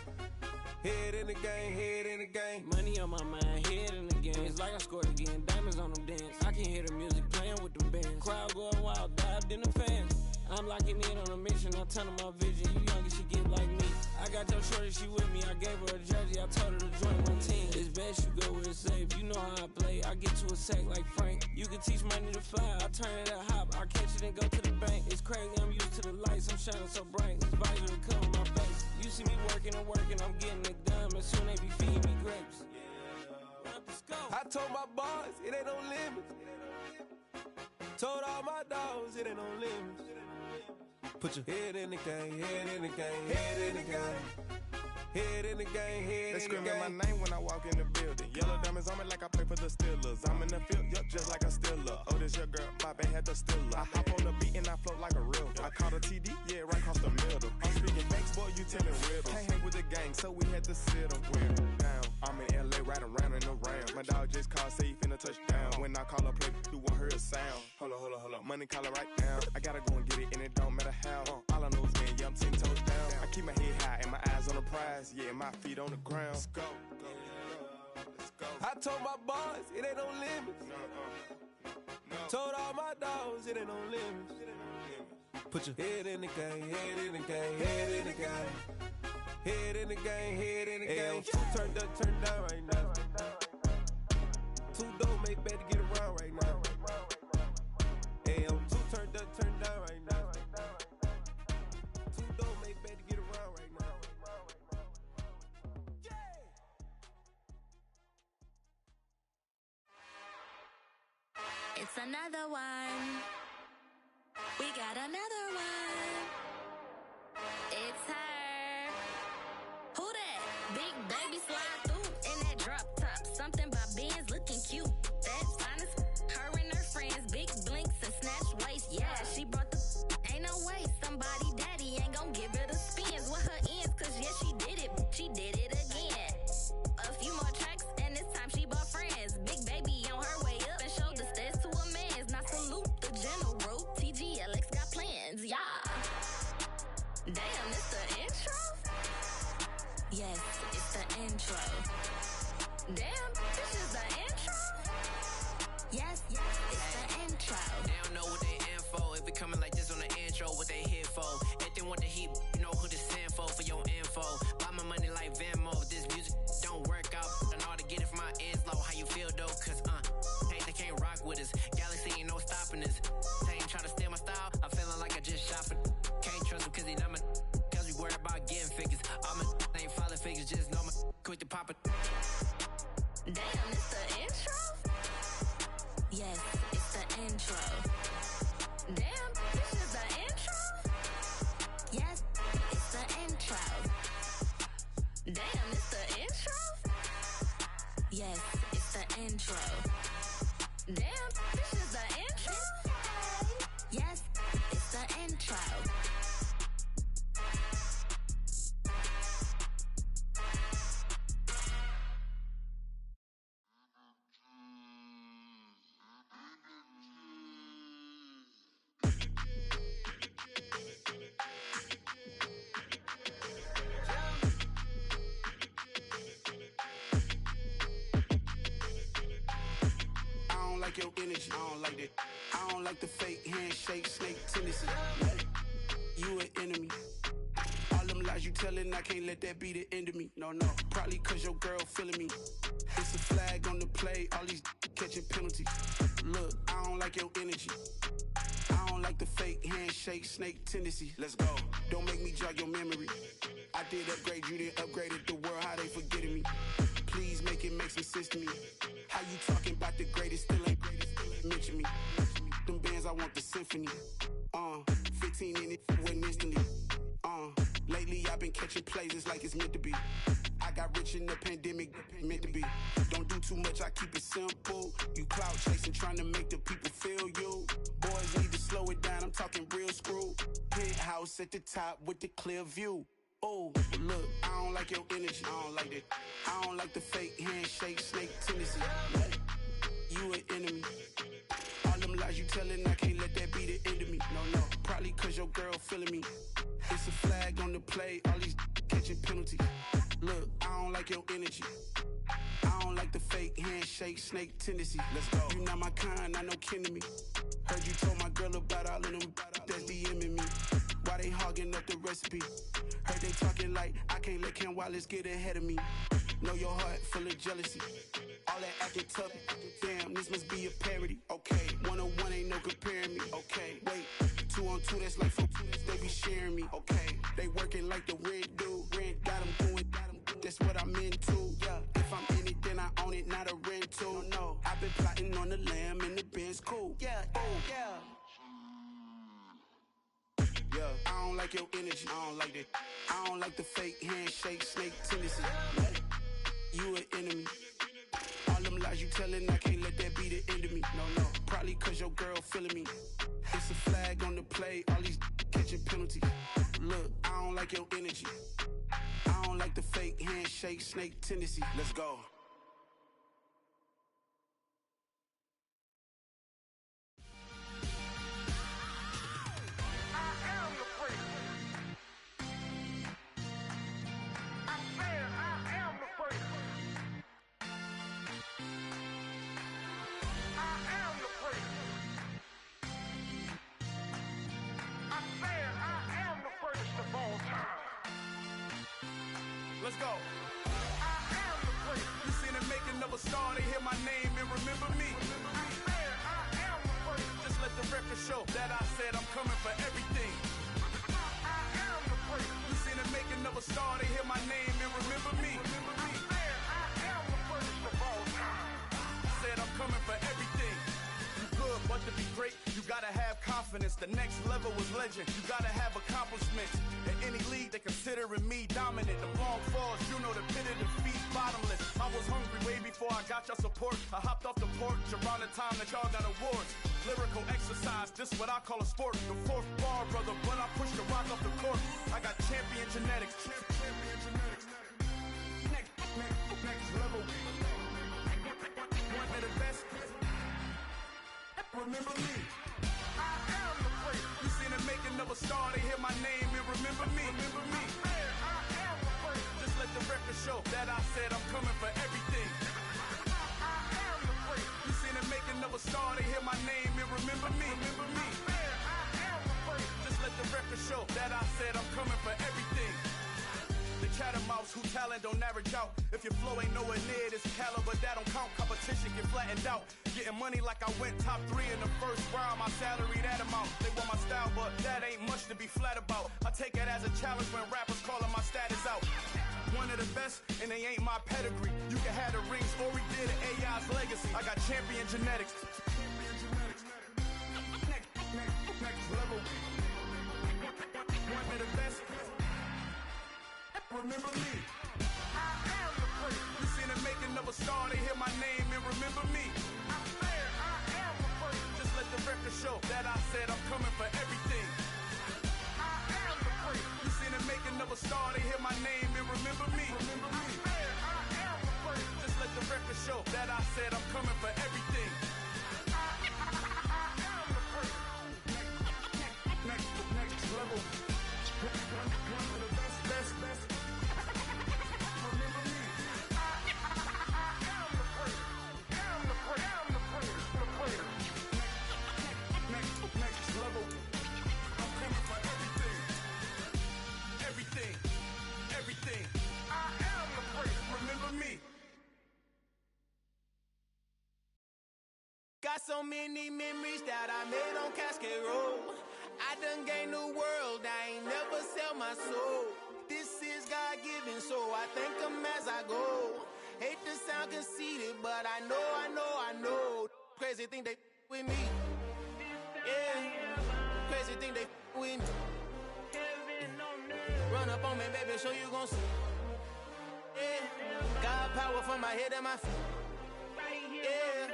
Head in the game, head in the game. Money on my mind, head in the game. It's like I scored again, diamonds on them dance. I can hear the music playing with the bands. Crowd going wild, dived in the fans. I'm locking in on a mission, I'm telling my vision. You young and she get like me. I got your shorty, she with me. I gave her a jersey, I told her to join my team. It's best you go where it's safe. You know how I play, I get to a sack like Frank. You can teach money to fly, I turn it up hop. I catch it and go to the bank. It's crazy, I'm used to the lights, I'm shining so bright. This visor will cover my face. You see me working and working, I'm getting it done. But soon they be feeding me grapes. I told my boys, it ain't no limits. Told all my dogs, it ain't no limits. Put your head in the game, head in the game, head in the game. Head in the game, head in the game. They screaming my name when I walk in the building. Yellow diamonds on me like I play for the Steelers. I'm in the field, yup, just like a Steeler. Oh, this your girl, my bad had the Steeler. I hop on the beat and I float like a real. I caught a TD, yeah, right across the middle. I'm speaking banks, boy, you telling riddles. Can't hang with the gang, so we had to sit them with down. I'm in LA, riding around in the Rams. My dog just called, say he finna touch down. When I call a play, you won't hear a sound. Hold up, money call it right now. I gotta go and get it, and it don't matter how. All I know is, man, yeah, I'm 10 toes down. I keep my head high and my eyes on the prize. Yeah, my feet on the ground. Let's go. Let's go. I told my boys, it ain't no limits. No. Told all my dogs, it ain't no limits. Put your head in the game, head in the game, head in the game. Head in the game, head in the game. Two turned up, turned down right now. Two dope make better get around right now. Hey, I'm two turned up, turned down right now. Two dope make better get around right now. It's another one. We got another one. It's her. Who that? Big baby slide through in that drop top. Something by Benz looking cute. That's honest. Her and her friends, big blinks and snatch waist. Yeah, she brought the. Ain't no way somebody daddy ain't gon' give her the spins with her ends. Cause yeah, she did it. She did it again. A few more tracks and this time she bought friends. Big baby on her way up and showed the stairs to a man's. Now salute the general. TGLX got plans, yeah. Damn, it's the intro? Yes, it's the intro. Damn, this is the intro? Yes, it's the intro. They don't know what they in for. If we coming like this on the intro, what they here for? If they want the heat, you know who to send for your info. Buy my money like Venmo. If this music don't work out, I know how to get it from my ends low. How you feel though? Cause hey, they can't rock with us. Galaxy ain't no stopping us. They ain't trying to steal my style. I'm feeling like I just shopping. Can't trust him cause he not my. Cause we worried about getting figures. All my ain't falling figures, just know my quick to pop it. Damn, it's the intro? Yes, it's the intro. Damn, this is the intro? Yes, it's the intro. Damn, it's the intro? Yes, it's the intro. Damn, this is the intro? Yes, it's the intro. Your energy, I don't like that. I don't like the fake handshake, snake tendency. You an enemy. All them lies you telling, I can't let that be the end of me. No, probably cause your girl feeling me. It's a flag on the play, all these catching penalties. penalties. Look, I don't like your energy. I don't like the fake handshake, snake tendency. Let's go. Don't make me jog your memory. I did upgrade, you didn't upgrade it. The world, how they forgetting me. Please make it make some sense to me. How you talking about the greatest, still ain't mention me. Them bands, I want the symphony. 15 in it, went instantly. Lately I've been catching plays, it's like it's meant to be. I got rich in the pandemic, meant to be. Don't do too much, I keep it simple. You clout chasing, trying to make the people feel you. Boys need to slow it down, I'm talking real screw. Penthouse at the top with the clear view. Oh, look, I don't like your energy, I don't like that. I don't like the fake handshake, snake tendency. You an enemy. All them lies you telling, I can't let that be the end of me. No, probably cause your girl feeling me. It's a flag on the play, all these catching penalties. Look, I don't like your energy. I don't like the fake handshake, snake tendency. Let's go. You not my kind, I know kin to me. Heard you told my girl about all of them that's DMing me. Why they hogging up the recipe? Heard they talking like I can't let Ken Wallace get ahead of me. Know your heart full of jealousy. All that acting tough, damn, this must be a parody. Okay, 1-on-1 ain't no comparing me. Okay, wait, 2-on-2, that's like 4-2, they be sharing me. Okay, they working like the rent do. Rent got them doing, that's what I'm into. Yeah, if I'm in it, then I own it, not a rental. No, I've been plotting on the lamb and the Benz cool. Yeah, oh, yeah. Yeah, I don't like your energy, I don't like that. I don't like the fake handshake, snake tendency. You an enemy. All them lies you telling, I can't let that be the end of me. No, probably cause your girl feeling me. It's a flag on the play, all these catching penalties. Look, I don't like your energy. I don't like the fake handshake, snake tendency. Let's go. Let's go. I am the great. You seen the making of a star, they hear my name and remember me. I am the great. Just let the record show that I said I'm coming for everything. I am the great. You seen the making of a star, they hear my name and remember me. I am the greatest of all time. Said I'm coming for everything. You good, but to be great, you gotta have confidence. The next level was legend. You gotta have accomplishments. In any league, they considering me dominant. The long falls, you know the pit of defeat, bottomless. I was hungry way before I got your support. I hopped off the porch around the time that y'all got awards. Lyrical exercise, this what I call a sport. The fourth bar, brother, when I push the rock off the court. I got champion genetics. Champion genetics. Next level. One of the best. Remember me. I am the great. You seen the making of a star, they hear my name and remember me. Remember me. I am the great. Just let the record show that I said I'm coming for everything. I am the great. You seen the making of a star, they hear my name and remember me. Remember me. I am the great. Just let the record show that I said I'm coming for everything. The chattermouths who talent don't average out. If your flow ain't nowhere near this caliber, that don't count. Competition get flattened out. Getting money like I went top 3 in the first round. My salary that amount. They want my style, but that ain't much to be flat about. I take it as a challenge when rappers calling my status out. One of the best, and they ain't my pedigree. You can have the rings, or we did an AI's legacy. I got champion genetics. Next level. One of the best. Remember me. I am the great. You seen the making of a star, they hear my name and remember me. I am the great. Just let the record show that I said I'm coming for everything. I am the great. You seen the making of a star, they hear my name and remember me. Remember me. I am the great. Just let the record show that I said I'm coming for everything. I am the great. Next level. One of the best. Next level. I'm coming for everything. Everything. I am the great. Remember me. so many memories that I made on Cascade Road. I done gained the world, I ain't never sell my soul. This is God-given, so I thank him as I go. Hate to sound conceited, but I know. Crazy thing they with me. Yeah, crazy thing they with me. Run up on me, baby, so you gon' see. Yeah, got power from my head and my feet. Yeah,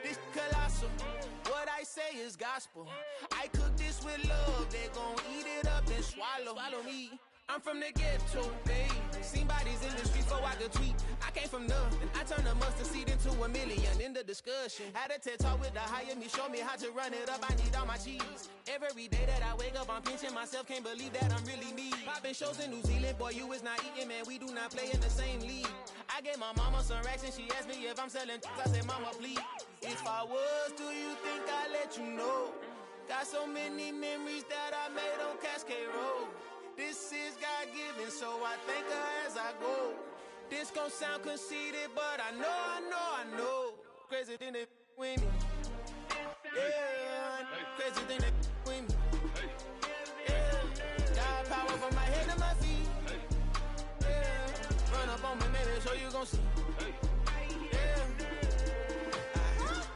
this colossal. What I say is gospel. I cook this with love. They gon' eat it up and swallow me. I'm from the ghetto, babe. Seen bodies in the streets before I could tweet. I came from nothing. I turned a mustard seed into a million in the discussion. Had a TED talk with the higher me, show me how to run it up. I need all my cheese. Every day that I wake up, I'm pinching myself. Can't believe that I'm really me. Popping shows in New Zealand, boy, you is not eating, man. We do not play in the same league. I gave my mama some racks and she asked me if I'm selling. I said, mama, please. If I was, do you think I'd let you know? Got so many memories that I made on Cascade Road. This is God-given, so I thank her as I go. This gon' sound conceited, but I know. Crazy thing they with me. Yeah, crazy thing they with me. Yeah, got power from my head to my feet. Yeah, run up on me, maybe, so you gon' see. Yeah.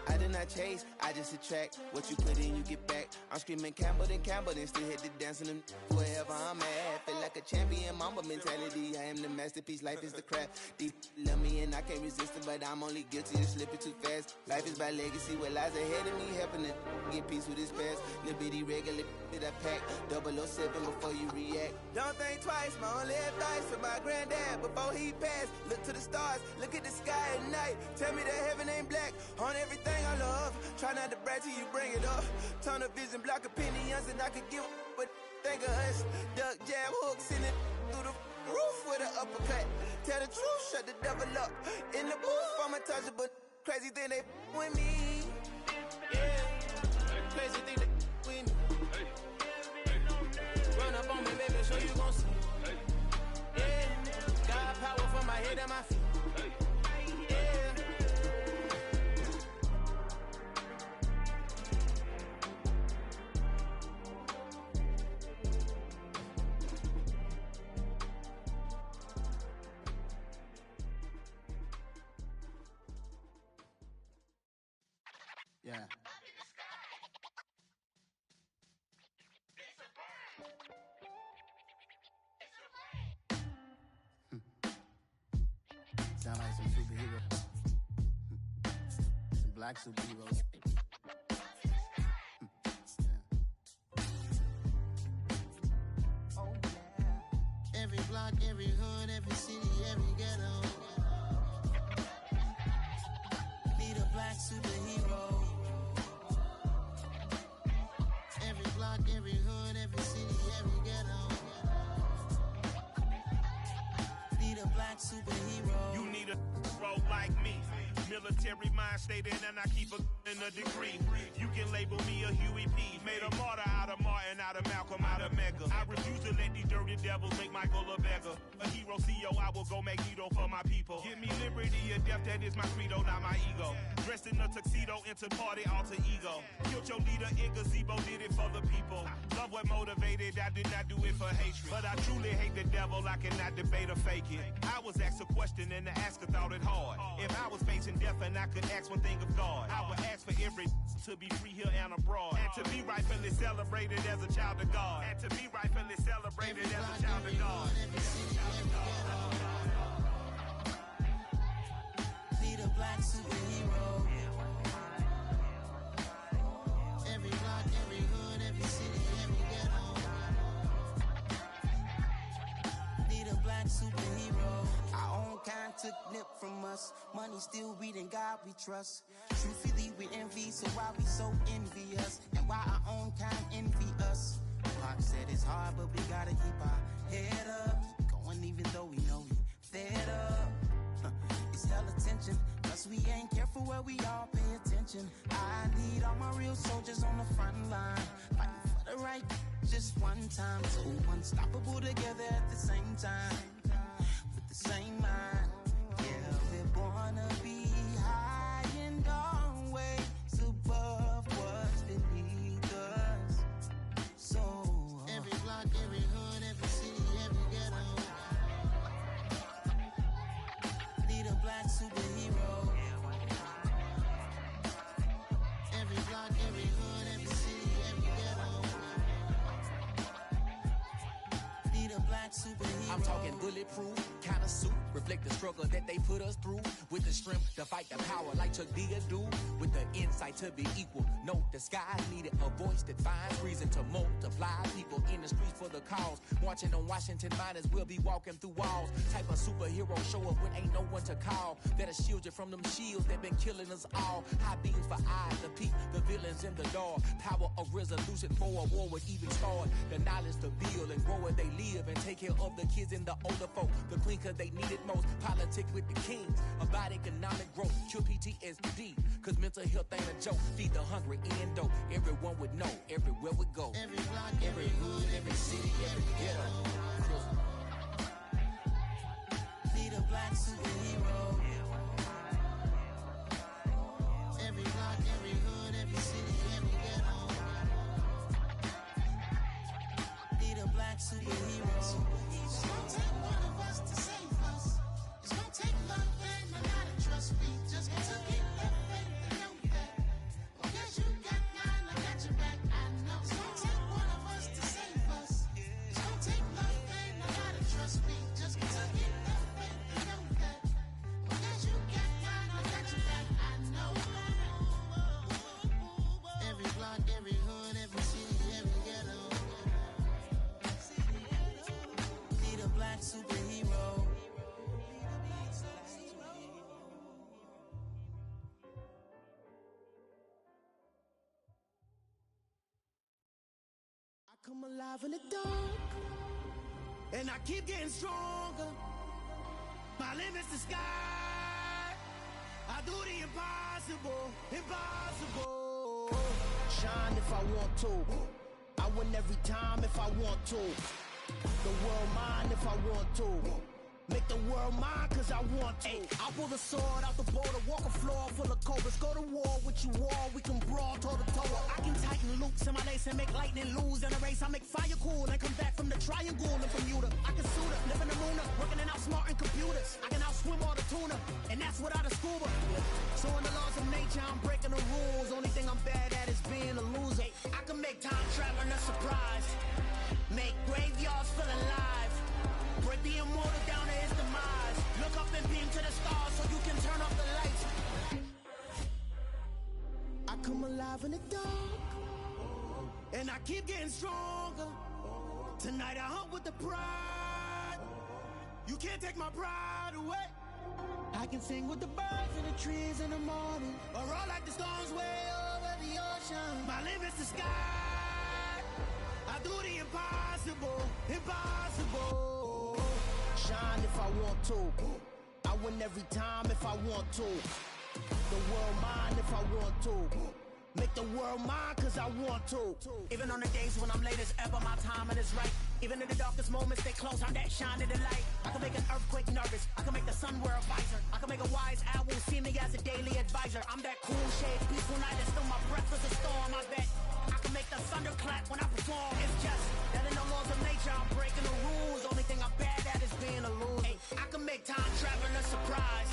I did not chase, I just attract. What you put in, you get back. I'm screaming Campbell, then still hit the dancing them wherever I'm at. Feel like a champion, mamba mentality. I am the masterpiece, life is the crap. Deep love me and I can't resist it, but I'm only guilty of slipping too fast. Life is by legacy, what lies ahead of me, helping to get peace with his past. Little bitty regular that I pack, 007 before you react. Don't think twice, my only advice for my granddad before he passed. Look to the stars, look at the sky at night. Tell me that heaven ain't black on everything I love. Try not to brag till you bring it up. Tunnel vision, block opinions, and I could give but think of us. Duck jab hooks in it through the roof with an uppercut. Tell the truth, shut the devil up. In the booth, I'm untouchable. Crazy thing they with me. Yeah, crazy thing they with me. Run up on me, baby, so you gon' see. Yeah, got power from my head and my feet. Yeah. Sound like some superheroes. Some black superheroes. Oh, yeah. Every block, every hood, every city, every ghetto. Need a black superhero. Every block, every hood, every city, every ghetto. Need a black superhero. You need a role like me. Military mind stated, and I keep in a degree. You can label me a Huey P. Made a martyr out of Martin, out of Malcolm, out of Mega. I refuse to let these dirty devils make Michael a beggar. A hero CEO, I will go Magneto for my people. Give me liberty or death, that is my credo, not my ego. Dressed in a tuxedo, into party, alter ego. Killed your leader in gazebo, did it for the people. Love what motivated, I did not do it for hatred. But I truly hate the devil, I cannot debate or fake it. I was asked a question and the asker thought it hard. If I was facing death and I could ask one thing of God, I would ask for every to be free here and abroad. And to be rightfully celebrated as a child of God. And to be rightfully celebrated as a child of God. Need a black superhero. Every block, every hood, every city, every ghetto. Need a black superhero. Our own kind took nip from us. Money still reading God we trust. Truthfully we envy, so why we so envious? And why our own kind envy us? Pac said it's hard, but we gotta keep our head up. Going even though we know we fed up. It's hell attention, cause we ain't careful where we all pay attention. I need all my real soldiers on the front line, fighting for the right just one time. So unstoppable together at the same time, with the same mind. Yeah, we're born to be high and always superhero. I'm talking bulletproof, kind of suit, reflect the struggle that they put us through. With the strength to fight the power like Chuck D do. With the insight to be equal, note the skies needed a voice that finds reason to multiply. People in the streets for the cause, marching on Washington miners will be walking through walls. Type of superhero show up when ain't no one to call. That'll shield you from them shields that been killing us all. High beams for eyes to peep the villains in the dark. Power of resolution for a war would even start. The knowledge to build and grow where they live and take care of the kids and the older folk. The clean cause they need it most. Politics with the kings. About economic growth. Cure PTSD. Cause mental health ain't a joke. Feed the hungry and dope. Everyone would know. Everywhere we go. Every block, every hood, every city, every ghetto. Need a black superhero. Every block, every hood, every city, every ghetto. Need a black superhero. It's gonna take one of us to save us. It's gonna take love and a lot of trust. We just got to get that faith and know that. Oh, yes, you got mine, I got your back, I know. It's gonna take one of us to save us. It's gonna take love and a lot of trust. We just got to get that faith and know that. Oh, yes, you got mine, I got your back, I know. Every block, every hood, every city, every ghetto. Need a black superhero. I come alive in the dark, and I keep getting stronger. My limit's the sky. I do the impossible, impossible. Shine if I want to. I win every time if I want to. The world mine if I want to. Make the world mine cause I want to. I pull the sword out the border, walk a floor full of cobras. Go to war with you all, we can brawl toe to toe. I can tighten loops in my lace and make lightning lose in a race. I make fire cool and come back from the triangle in Bermuda. I can suit up, live in the moon, working and outsmarting computers. I can outswim all the tuna, and that's without a scuba. So in the laws of nature, I'm breaking the rules. Only thing I'm bad at is being a loser. I can make time traveling a surprise. Make graveyards feel alive. Break the immortal down to his demise. Look up and beam to the stars so you can turn off the lights. I come alive in the dark, and I keep getting stronger. Tonight I hunt with the pride. You can't take my pride away. I can sing with the birds and the trees in the morning, or roll like the storms way over the ocean. My limit's the sky. I do the impossible, impossible. Shine if I want to. I win every time if I want to. The world mine if I want to. Make the world mine cause I want to. Even on the days when I'm late as ever, my timing is right. Even in the darkest moments, stay close, I'm that shining the light. I can make an earthquake nervous, I can make the sun wear a visor. I can make a wise owl see me as a daily advisor. I'm that cool shade, peaceful night, and still my breath is a storm, I bet. I can make the thunder clap when I perform. It's just that in the laws of nature, I'm breaking the rules. Only thing I'm bad at is being a loser. Hey, I can make time traveling a surprise.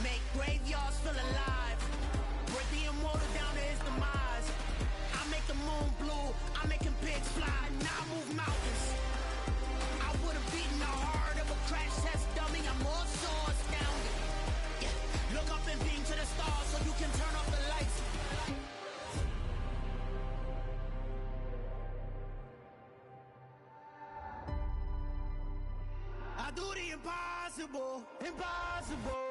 Make graveyards feel alive. Break the immortal down to his demise. I make the moon blue. I'm making pigs fly. Now I move mountains. I would have beaten the heart of a crash test dummy. I'm more so astounded. Yeah. Look up and beam to the stars so you can turn off the lights. I do the impossible, impossible.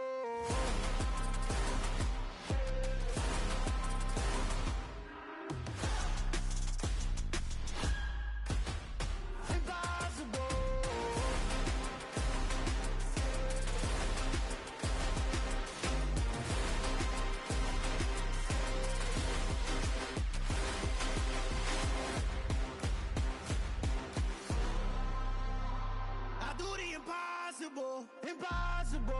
Impossible, impossible.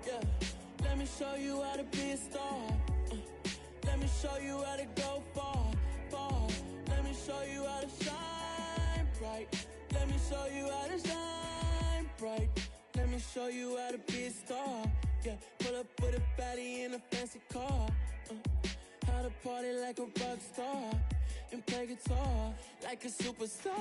Yeah, let me show you how to be a star. Let me show you how to go far, far. show you how to shine bright. Let me show you how to shine bright. Let me show you how to be a star. Yeah, pull up with a baddie in a fancy car. How to party like a rock star and play guitar like a superstar.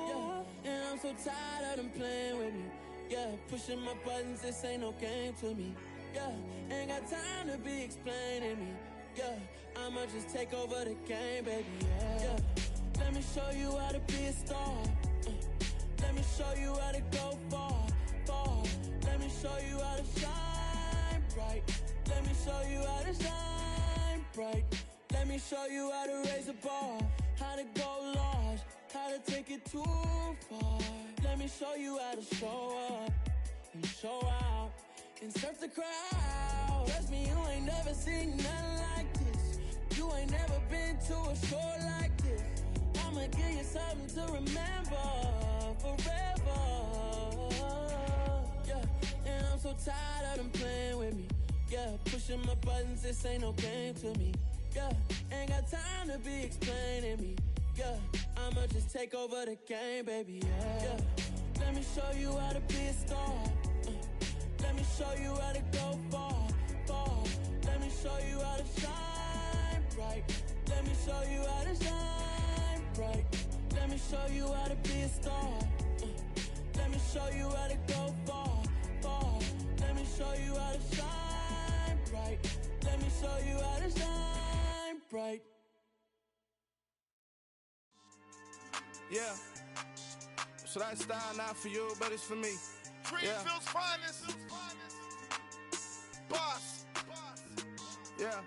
Yeah, and I'm so tired of them playing with me. Yeah, pushing my buttons, this ain't no game to me. Yeah, ain't got time to be explaining me. Yeah, I'ma just take over the game, baby. Yeah, let me show you how to be a star. Let me show you how to go far, far. Let me show you how to shine bright. Let me show you how to shine bright. Let me show you how to raise a bar, how to go large, how to take it too far. Let me show you how to show up and show out and surf the crowd. Trust me, you ain't never seen nothing like this. You ain't never been to a show like this. I'ma give you something to remember forever. Yeah, and I'm so tired of them playing with me. Yeah, pushing my buttons, this ain't no game to me. Yeah, ain't got time to be explaining me. Yeah, I'ma just take over the game, baby. Yeah, let me show you how to be a star. Let me show you how to go far, far. Let me show you how to shine bright. Let me show you how to shine bright. Let me show you how to be a star. Let me show you how to go far, far. Let me show you how to shine bright. Let me show you how to shine bright. Yeah. So that style not for you, but it's for me. Greenfield's finest. Boss. Yeah.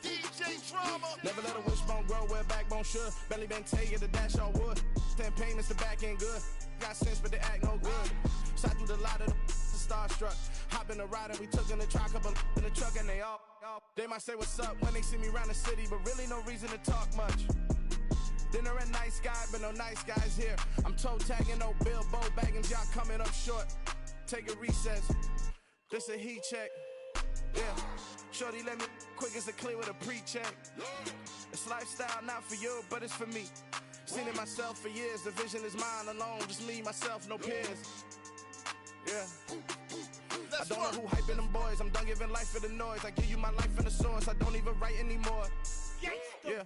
DJ Drama. Never let a wishbone grow where a backbone should. Belly been take it to dash all wood. 10 payments, the back end good. Got sense, but they act no good. So I do the lot of the starstruck. Hop in the ride and we took in the truck, couple in the truck, and they all. They might say what's up when they see me around the city, but really no reason to talk much. Dinner a nice guy, but no nice guys here. I'm toe tagging, no Bilbo Baggins, y'all coming up short. Take a recess. This a heat check. Yeah. Shorty let me quick as a clear with a pre-check. It's lifestyle not for you, but it's for me. Seen it myself for years. The vision is mine alone. Just me, myself, no peers. Yeah. I don't know who hyping them boys. I'm done giving life for the noise. I give you my life in the source. I don't even write anymore. Yeah.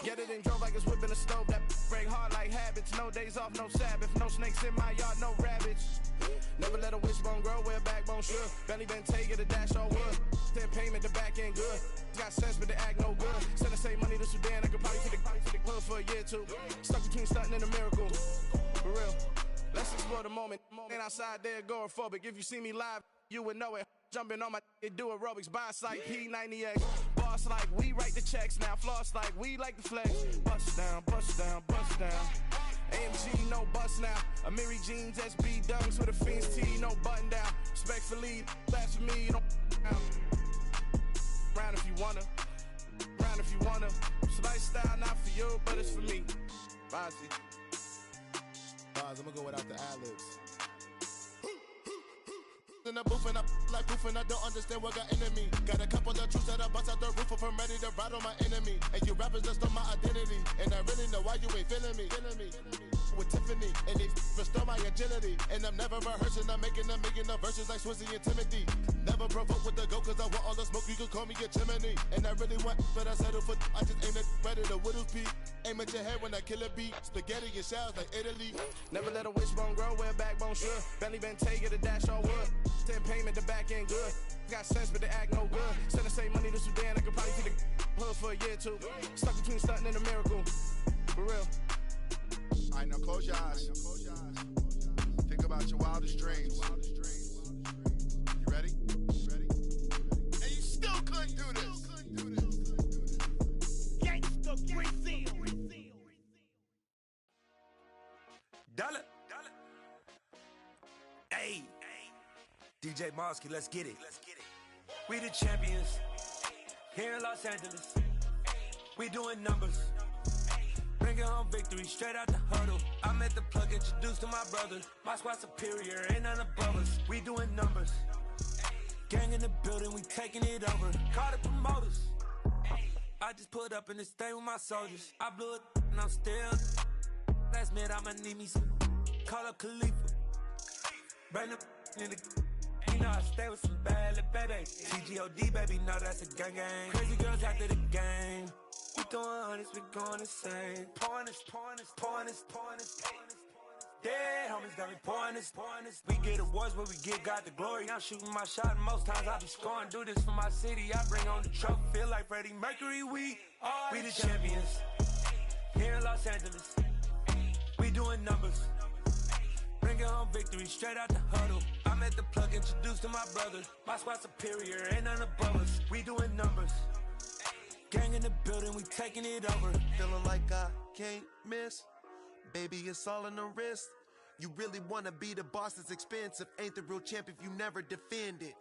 Get it and drove like it's whipping a stove. That break hard like habits. No days off, no Sabbath. No snakes in my yard, no rabbits. Never let a wishbone grow where a backbone should. Belly been take it to dash all wood. 10 payment, the back end good. Got sense, but they act no good. Send the same money to Sudan. I could probably take the club for a year or two. Stuck between stunting and a miracle. For real. Let's explore the moment. Ain't outside there agoraphobic. If you see me live, you would know it. Jumping on my do aerobics, buy site P90X. Boss like we write the checks now. Floss like we like the flex. Bust down, bust down, bust down. AMG, no bust now. Amiri jeans, SB dunks with a Fiends T, no button down. Respectfully, that's for me, you don't down. Round if you wanna. Round if you wanna. It's lifestyle not for you, but it's for me. Bozzy. Boz, I'm gonna go without the ad-libs. In the booth and I like proof and I don't understand what got into me. Got a couple of troops that I bust out the roof if I'm ready to ride on my enemy. And you rappers just stole my identity, and I really know why you ain't feeling me. With Tiffany, and they restore my agility. And I'm never rehearsing, I'm making $1 million verses like Swizzy and Timothy. Never provoke with the go, cause I want all the smoke, you can call me a chimney. And I really want, but I settle for, I just aim at ready to Whittles Peak. Aim at your head when I kill a beat. Spaghetti and shells like Italy. Never let a wishbone grow where a backbone should. Belly been take it to dash all wood. 10 payment, the back end good. Got sense, but they act no good. Send the same money to Sudan, I could probably take the hood for a year or two. Stuck between stunting and a miracle. For real. Alright, now close your eyes. Think about your wildest dreams. You ready? And you still couldn't do this. Gangsta Brazil. Dollar. Hey. DJ Mosky, let's get it. We the champions here in Los Angeles. We doing numbers. Bringing home victory straight out the huddle. I'm at the plug, introduced to my brothers. My squad superior, ain't none above us. We doing numbers. Gang in the building, we taking it over. Call the promoters. I just put up in this thing with my soldiers. I blew it and I'm still. Last minute, I'ma need me some. Call up Khalifa. Bring them in the. You know I stay with some bad little baby. TGOD, baby, know that's a gang gang. Crazy girls after the game. We throwing hundreds, we going insane. Pouring this. Dead homies got me pouring this. We get awards where we get God the glory. I'm shooting my shot and most times I be scoring. Do this for my city, I bring on the trophy. Feel like Freddie Mercury, we the champions. Here in Los Angeles, we doing numbers. Bringing home victory straight out the huddle. I'm at the plug, introduced to my brother. My squad superior, ain't none above us. We doing numbers. Gang in the building, we taking it over. Feeling like I can't miss. Baby, it's all in the wrist. You really wanna be the boss, it's expensive. Ain't the real champ if you never defend it.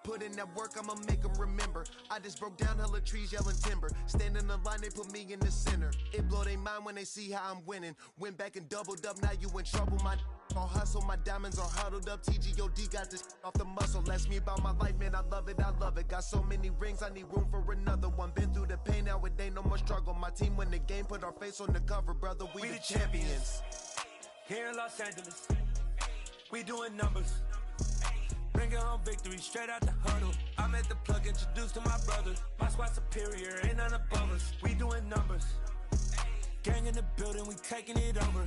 Put in that work, I'ma make them remember. I just broke down hella trees, yelling timber. Stand in the line, they put me in the center. It blow their mind when they see how I'm winning. Went back and doubled up, now you in trouble. My all hustle, my diamonds are huddled up. TGOD got this off the muscle. Ask me about my life, man, I love it. Got so many rings, I need room for another one. Been through the pain, now it ain't no more struggle. My team win the game, put our face on the cover, brother. We the champions. Here in Los Angeles, we doing numbers. Bringing home victory straight out the huddle. I'm at the plug, introduced to my brother. My squad superior, ain't none above us. We doing numbers. Gang in the building, we taking it over.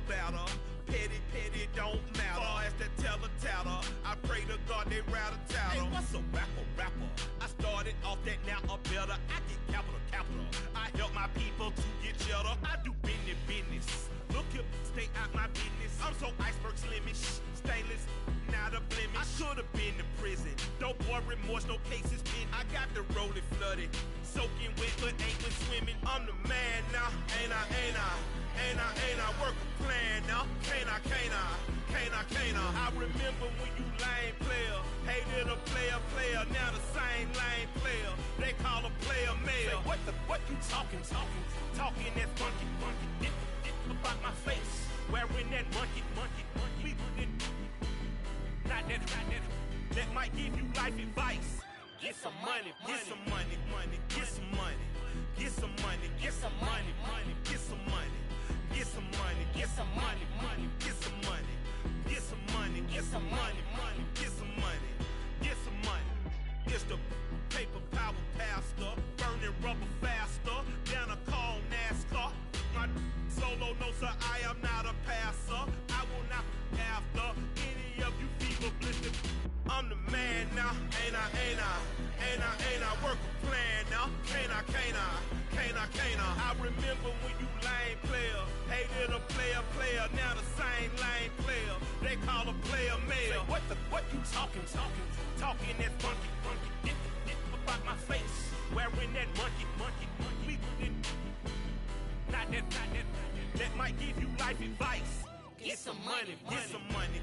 Better. Petty don't matter. Far as the teller, I pray to God they rattle tattle. Hey, what's a rapper? I started off that, now I'm better. I get capital. I help my people to get cheddar. I do business. Look here, stay out my business. I'm so iceberg slimish, stainless, not a blemish. I should have been to prison. Don't boy remorse, no cases pinned. I got the rolling flooded, soaking wet, but ain't been swimming. I'm the man now, ain't I? Work a plan now, can't I? I remember when you lame player, hated a player, now the same lame player. They call a player mayor. Say, what you talking that funky, dip about my face, wearing that monkey. Not that might give you life advice. Get some money. It's the paper power pastor, burning rubber faster, down a call NASCAR. My solo notes are I am not a passer. I will not after any of you fever blistered. I'm the man now, ain't I? Work a plan now, can't I? I remember when you lame player, hated a player, now the same lame player. They call a player mayor. Say, what you talking that funky, dip about my face, wearing that monkey. Not that might give you life advice. Get some money. Get some money.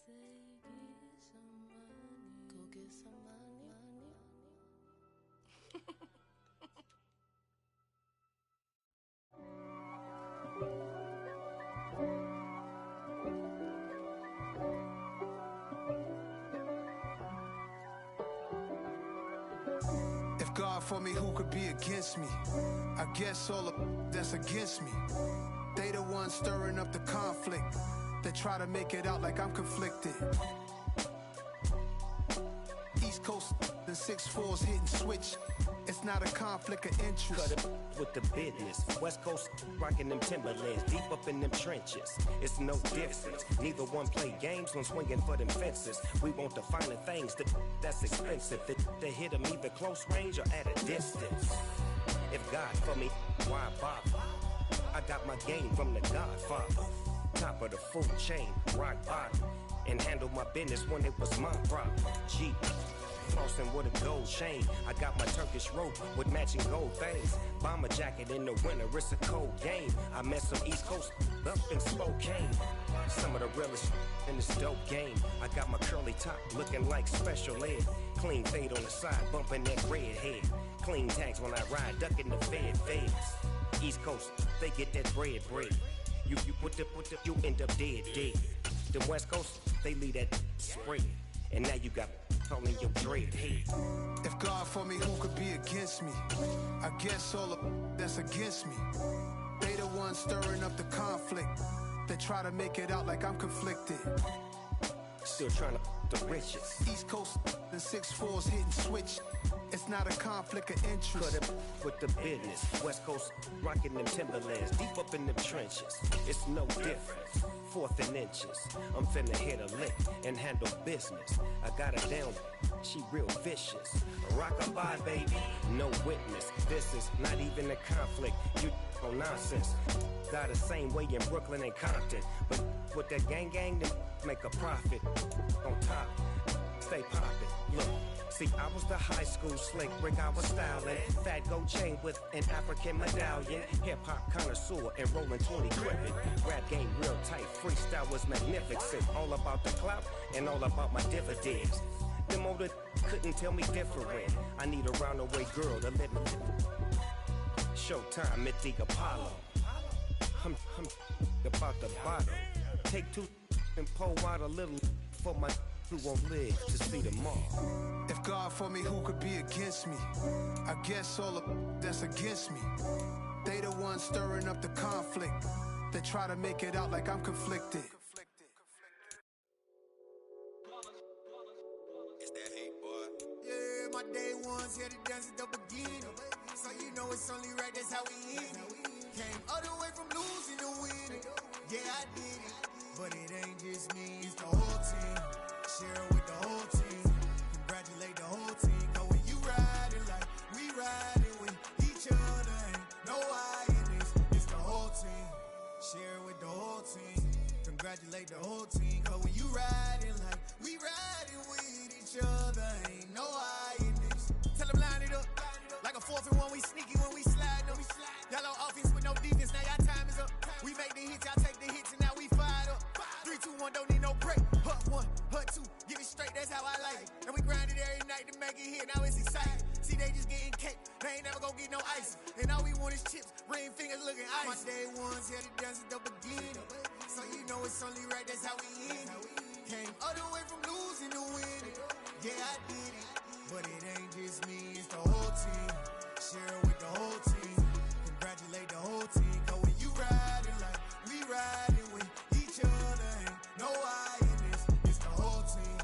Go get some money. If God for me, who could be against me? I guess all of that's against me. They the ones stirring up the conflict. They try to make it out like I'm conflicted. East Coast, the 6'4's hitting switch. It's not a conflict of interest. Cut it with the business. West Coast rocking them Timberlands, deep up in them trenches. It's no difference. Neither one play games when swinging for them fences. We want the finer things that's expensive. They hit them either close range or at a distance. If God for me, why bother? I got my game from the Godfather. Top of the food chain, rock bottom. And handle my business when it was my problem. G. Flossing with a gold chain. I got my Turkish rope with matching gold things. Bomber jacket in the winter, it's a cold game. I met some East Coast up in Spokane. Some of the realest in this dope game. I got my curly top looking like special ed. Clean fade on the side, bumping that red head. Clean tags when I ride, ducking the feds. East Coast, they get that bread. You end up dead. The West Coast, they leave that spread. And now you got calling your dread head. If God for me, who could be against me? I guess all of that's against me. They the ones stirring up the conflict. They try to make it out like I'm conflicted. Still trying to the riches. East Coast, the 6'4's hitting switch. It's not a conflict of interest. Cut it with the business. West Coast rocking them Timberlands, deep up in them trenches. It's no difference. 4th and inches. I'm finna hit a lick and handle business. I got her down. She real vicious. Rockabye, baby. No witness. This is not even a conflict. You on nonsense. Got the same way in Brooklyn and Compton. But with that gang, then make a profit. On top, stay poppin'. Look. See, I was the high school slick Rick, I was styling. Fat gold chain with an African medallion. Hip-hop connoisseur and rolling 20 cribbin'. Rap game real tight, freestyle was magnificent. All about the clout and all about my dividends. Them older couldn't tell me different. I need a roundaway girl to let me. Showtime at the Apollo. I'm about the bottom. Take 2 and pull out a little for my who won't live to see tomorrow. If God for me, who could be against me? I guess all of that's against me. They the ones stirring up the conflict. They try to make it out like I'm conflicted. It's that hate, boy. Yeah, my day ones here to dance at the beginning. So you know it's only right, that's how we end it. Came all the way from losing to winning. Yeah, I did it. But it ain't just me, it's the whole team. Share with the whole team. Congratulate the whole team. Cause when you riding like we riding with each other, ain't no I in this. It's the whole team. Share with the whole team. Congratulate the whole team. Cause when you riding like we riding with each other, ain't no I in this. Tell them line it up. Like a 4th and 1, we sneaky when we slide them. Y'all on offense with no defense, now y'all time is up. We make the hits, y'all take the hits, and now we fired up. 3, 2, 1, don't need no break. Hut 1, hut 2, get it straight, that's how I like it. And we grind it every night to make it hit, now it's exciting. See, they just getting cake, they ain't never gonna get no ice. And all we want is chips, ring fingers looking ice. My day ones here to dance at the beginning. So you know it's only right, that's how we end it. Came all the way from losing to winning. Yeah, I did it. But it ain't just me, it's the whole team. Share with the whole team. Congratulate the whole team. Cause when you riding like we riding with each other, ain't no I in this. It's the whole team.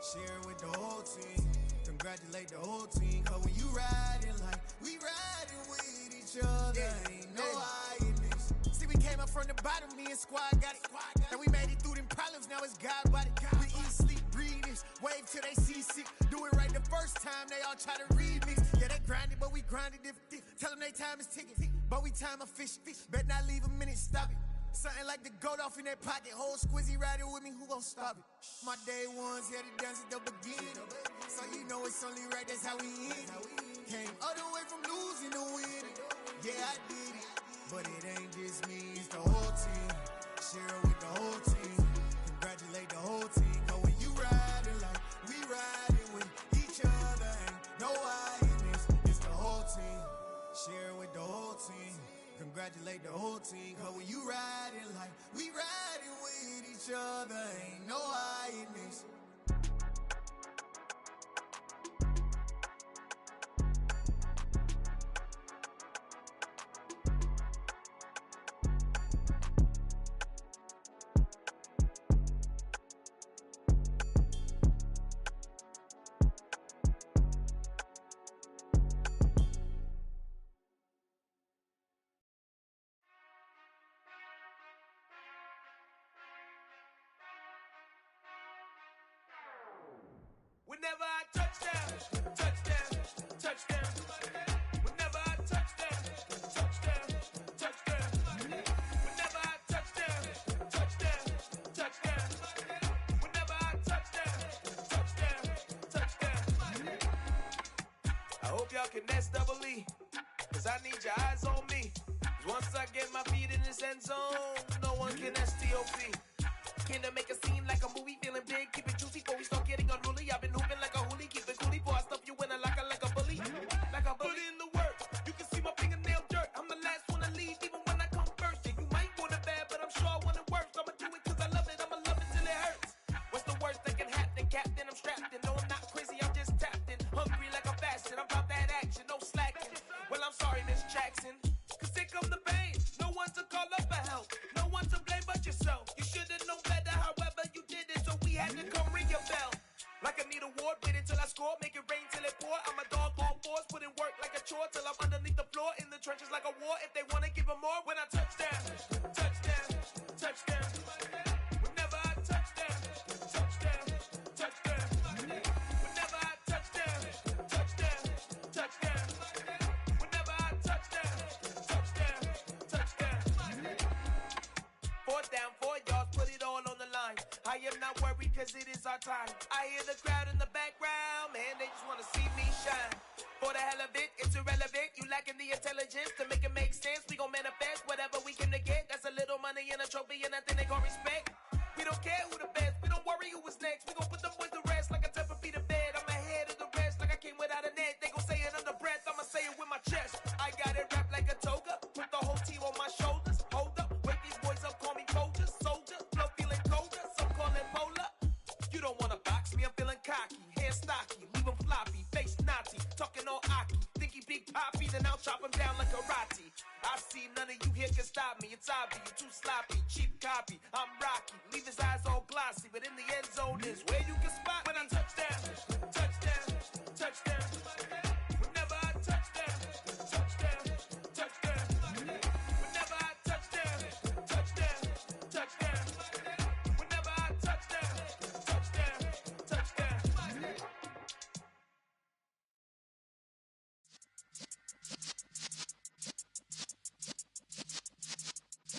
Share with the whole team. Congratulate the whole team. Cause when you riding like we riding with each other, ain't no I in this. See, we came up from the bottom, me and squad got it. And we made it through them problems, now it's God body. We eat, sleep, breathe this, wave till they seasick. Do it right the first time, they all try to remix. Yeah, they grinded, but we grinded different. Tell them they time is ticking, but we time a fish. Bet not leave a minute, stop it. Something like the goat off in their pocket. Whole squizzy riding with me, who gon' stop it? My day ones here to dance at the beginning. So you know it's only right, that's how we end it. Came all the way from losing to winning. Yeah, I did it. But it ain't just me, it's the whole team. Share with the whole team. Congratulate the whole team. witness. Whenever I touchdown, touchdown, touchdown. Whenever I touchdown, touchdown, touchdown. Whenever I touchdown, touchdown, touchdown. Whenever I touchdown, touchdown, touchdown. I hope y'all can nest double E, cause I need your eyes on me. 'Cause once I get my feet in this end zone, no one can STOP. Can I make a scene like a movie, feeling big, keep it juicy before we start getting unruly. I've been hooping like a hoolie, keep it coolie before I stuff you in a locker like a bully. Like a bully. Put in the work, you can see my fingernail dirt. I'm the last one to leave, even when I come first. Yeah, you might want it bad, but I'm sure I want it worse. I'ma do it cause I love it, I'ma love it till it hurts. What's the worst that can happen, Captain? I'm strapped in, no I'm not crazy, I'm just tapped in. Hungry like I'm fasting, I'm about that action, no slacking. Well, I'm sorry, Miss Jackson, cause here come the pain. No one to call up for help, no one to blame but yourself. You should've known better, however you did it, so we had to come ring your bell. Like I need a ward, wait until I score, make it rain till it pour. I'm a dog on force, put in work like a chore till I'm underneath the floor, in the trenches like a war. If they wanna give them more, when I touchdown, touchdown, touchdown. Whenever I touchdown, touchdown, touchdown. Whenever I touchdown, touchdown, touchdown. Whenever I touchdown, touchdown, touchdown. 4th down, 4 yards, put it all on the line. I am not worried cause it is our time. I hear the crowd in the background, man, they just wanna see me shine. For the hell of it, it's irrelevant. You lacking the intelligence to make it make sense. We gon' manifest whatever we came to get. That's a little money and a trophy and nothing they gon' respect. We don't care who the best, we don't worry who was next. We gon' put them boys to rest like a 10 feet of bed. I'm ahead of the rest like I came without a net. They gon' say it under breath, I'ma say it with my chest. I got it wrapped like a toga, put the whole team on my shoulders. Hold up, wake these boys up, call me Folger, soldier, flow feeling colder, some call it polar. You don't wanna box me, I'm feeling cocky, hair stocky, leave him floppy, face naughty, talking all aki, think he big poppy, then I'll chop him down like karate. I see none of you here can stop me, it's obvious, you too sloppy, cheap copy, I'm Rocky, leave his eyes all glossy, but in the end zone is where you can spot when I touchdown, touchdown, touchdown. Whenever I touchdown, touchdown, touchdown. Whenever I touchdown, touchdown, touchdown. Whenever I touchdown, touchdown, touchdown.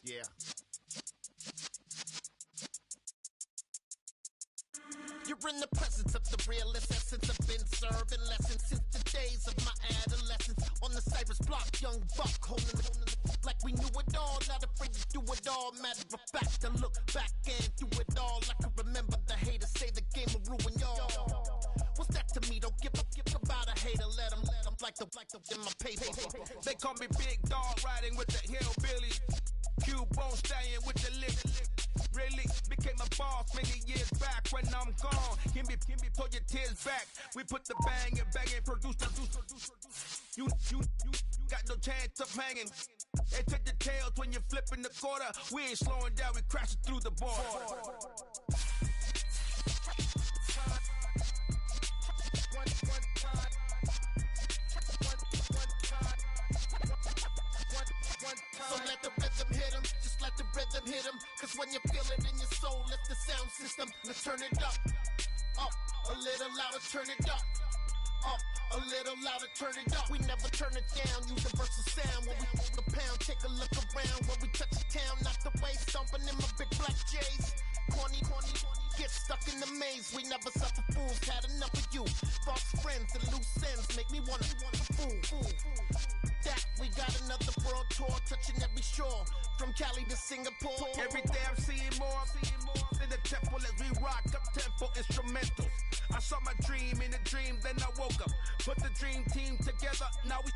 Yeah. You're in the presence of the realest essence. I've been serving lessons since the days of my adolescence. On the Cypress block, young buck holding it like we knew it all. Not afraid to do it all. Matter of fact, I look back and do it all. I can remember the haters say the game will ruin y'all. What's that to me? Don't give about a hater. Let them like the in my paper. They call me Big Dog, riding with the hillbillies. Cubone stallion with the lick. Really became a boss many years back. When I'm gone, give me pull your tears back. We put the bang and produce the. You got no chance of hanging. They take the tails when you're flipping the quarter. We ain't slowing down, we crashing through the board. So let the rhythm hit him, just let the rhythm hit him. Cause when you feel it in your soul, lift the sound system. Let's turn it up, a little louder, turn it up. A little louder, turn it up. We never turn it down, universal sound. When we move the pound, take a look around. When we touch the town, not the way, stomping in my big black J's. Corny, get stuck in the maze. We never suffer fools, had enough of you. False friends and loose ends make me wanna fool. That we got another world tour, touching every shore, from Cali to Singapore. Every day I'm seeing more in the temple as we rock up tempo instrumentals. I saw my dream in a dream, then I woke up. Put the dream team together, now we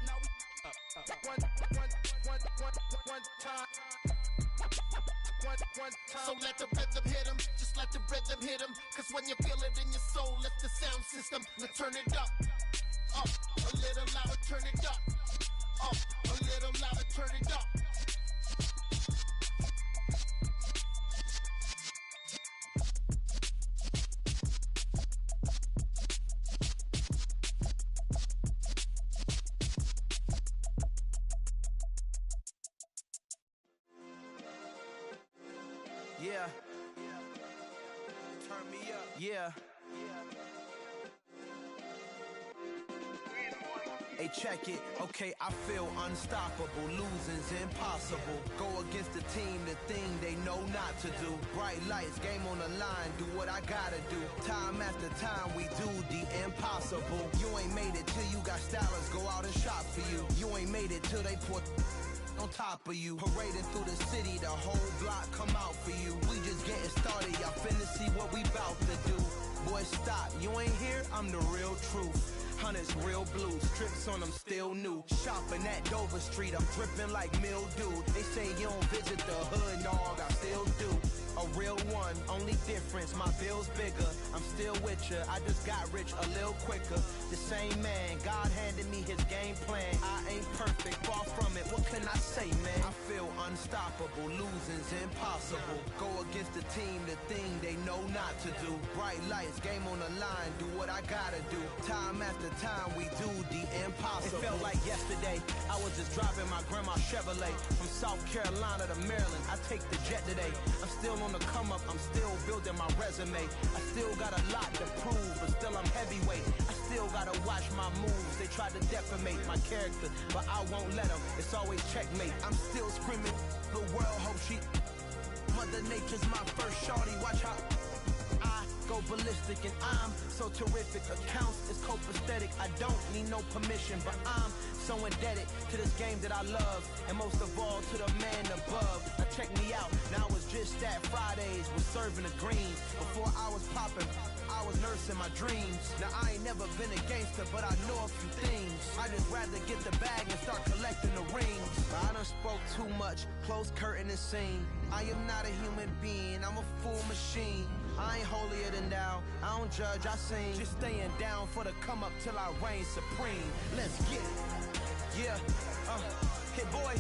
one time. So let the rhythm hit him, just let the rhythm hit him. Cause when you feel it in your soul, lift the sound system. Now turn it up, a little louder, turn it up, a little louder, turn it up. Yeah. Turn me up. Yeah. Hey, check it. Okay, I feel unstoppable. Losing's impossible. Go against the team, the thing they know not to do. Bright lights, game on the line. Do what I gotta do. Time after time, we do the impossible. You ain't made it till you got stylers. Go out and shop for you. You ain't made it till they put on top of you. Parading through the city, the whole block come out for you. We just getting started, y'all finna see what we bout to do. Boy, stop, you ain't here, I'm the real truth. Hunters, real blue, strips on them still new. Shopping at Dover Street, I'm dripping like mildew. They say you don't visit the hood, dog, I still do. A real one, only difference, my bill's bigger. I'm still with ya, I just got rich a little quicker. The same man, God handed me his game plan. I ain't perfect, far from it, what can I say, man? I feel unstoppable, losing's impossible. Go against the team, the thing they know not to do. Bright lights, game on the line, do what I gotta do. Time after time, we do the impossible. It felt like yesterday, I was just driving my grandma's Chevrolet. From South Carolina to Maryland, I take the jet today. I'm still on the come up, I'm still building my resume. I still got a lot to prove, but still I'm heavyweight. I still gotta watch my moves. They tried to defamate my character, but I won't let them. It's always checkmate. I'm still screaming, the world hope she. Mother Nature's my first shorty. Watch how I go ballistic, and I'm so terrific. Accounts is copacetic. I don't need no permission, but I'm so indebted to this game that I love, and most of all to the man above. Now check me out, now it's just that Fridays was serving the greens. Before I was popping, I was nursing my dreams. Now I ain't never been a gangster, but I know a few things. I just rather get the bag and start collecting the rings. I done spoke too much, close curtain and scene. I am not a human being, I'm a full machine. I ain't holier than thou, I don't judge, I sing. Just staying down for the come up till I reign supreme. Let's get it. Yeah, hey boy.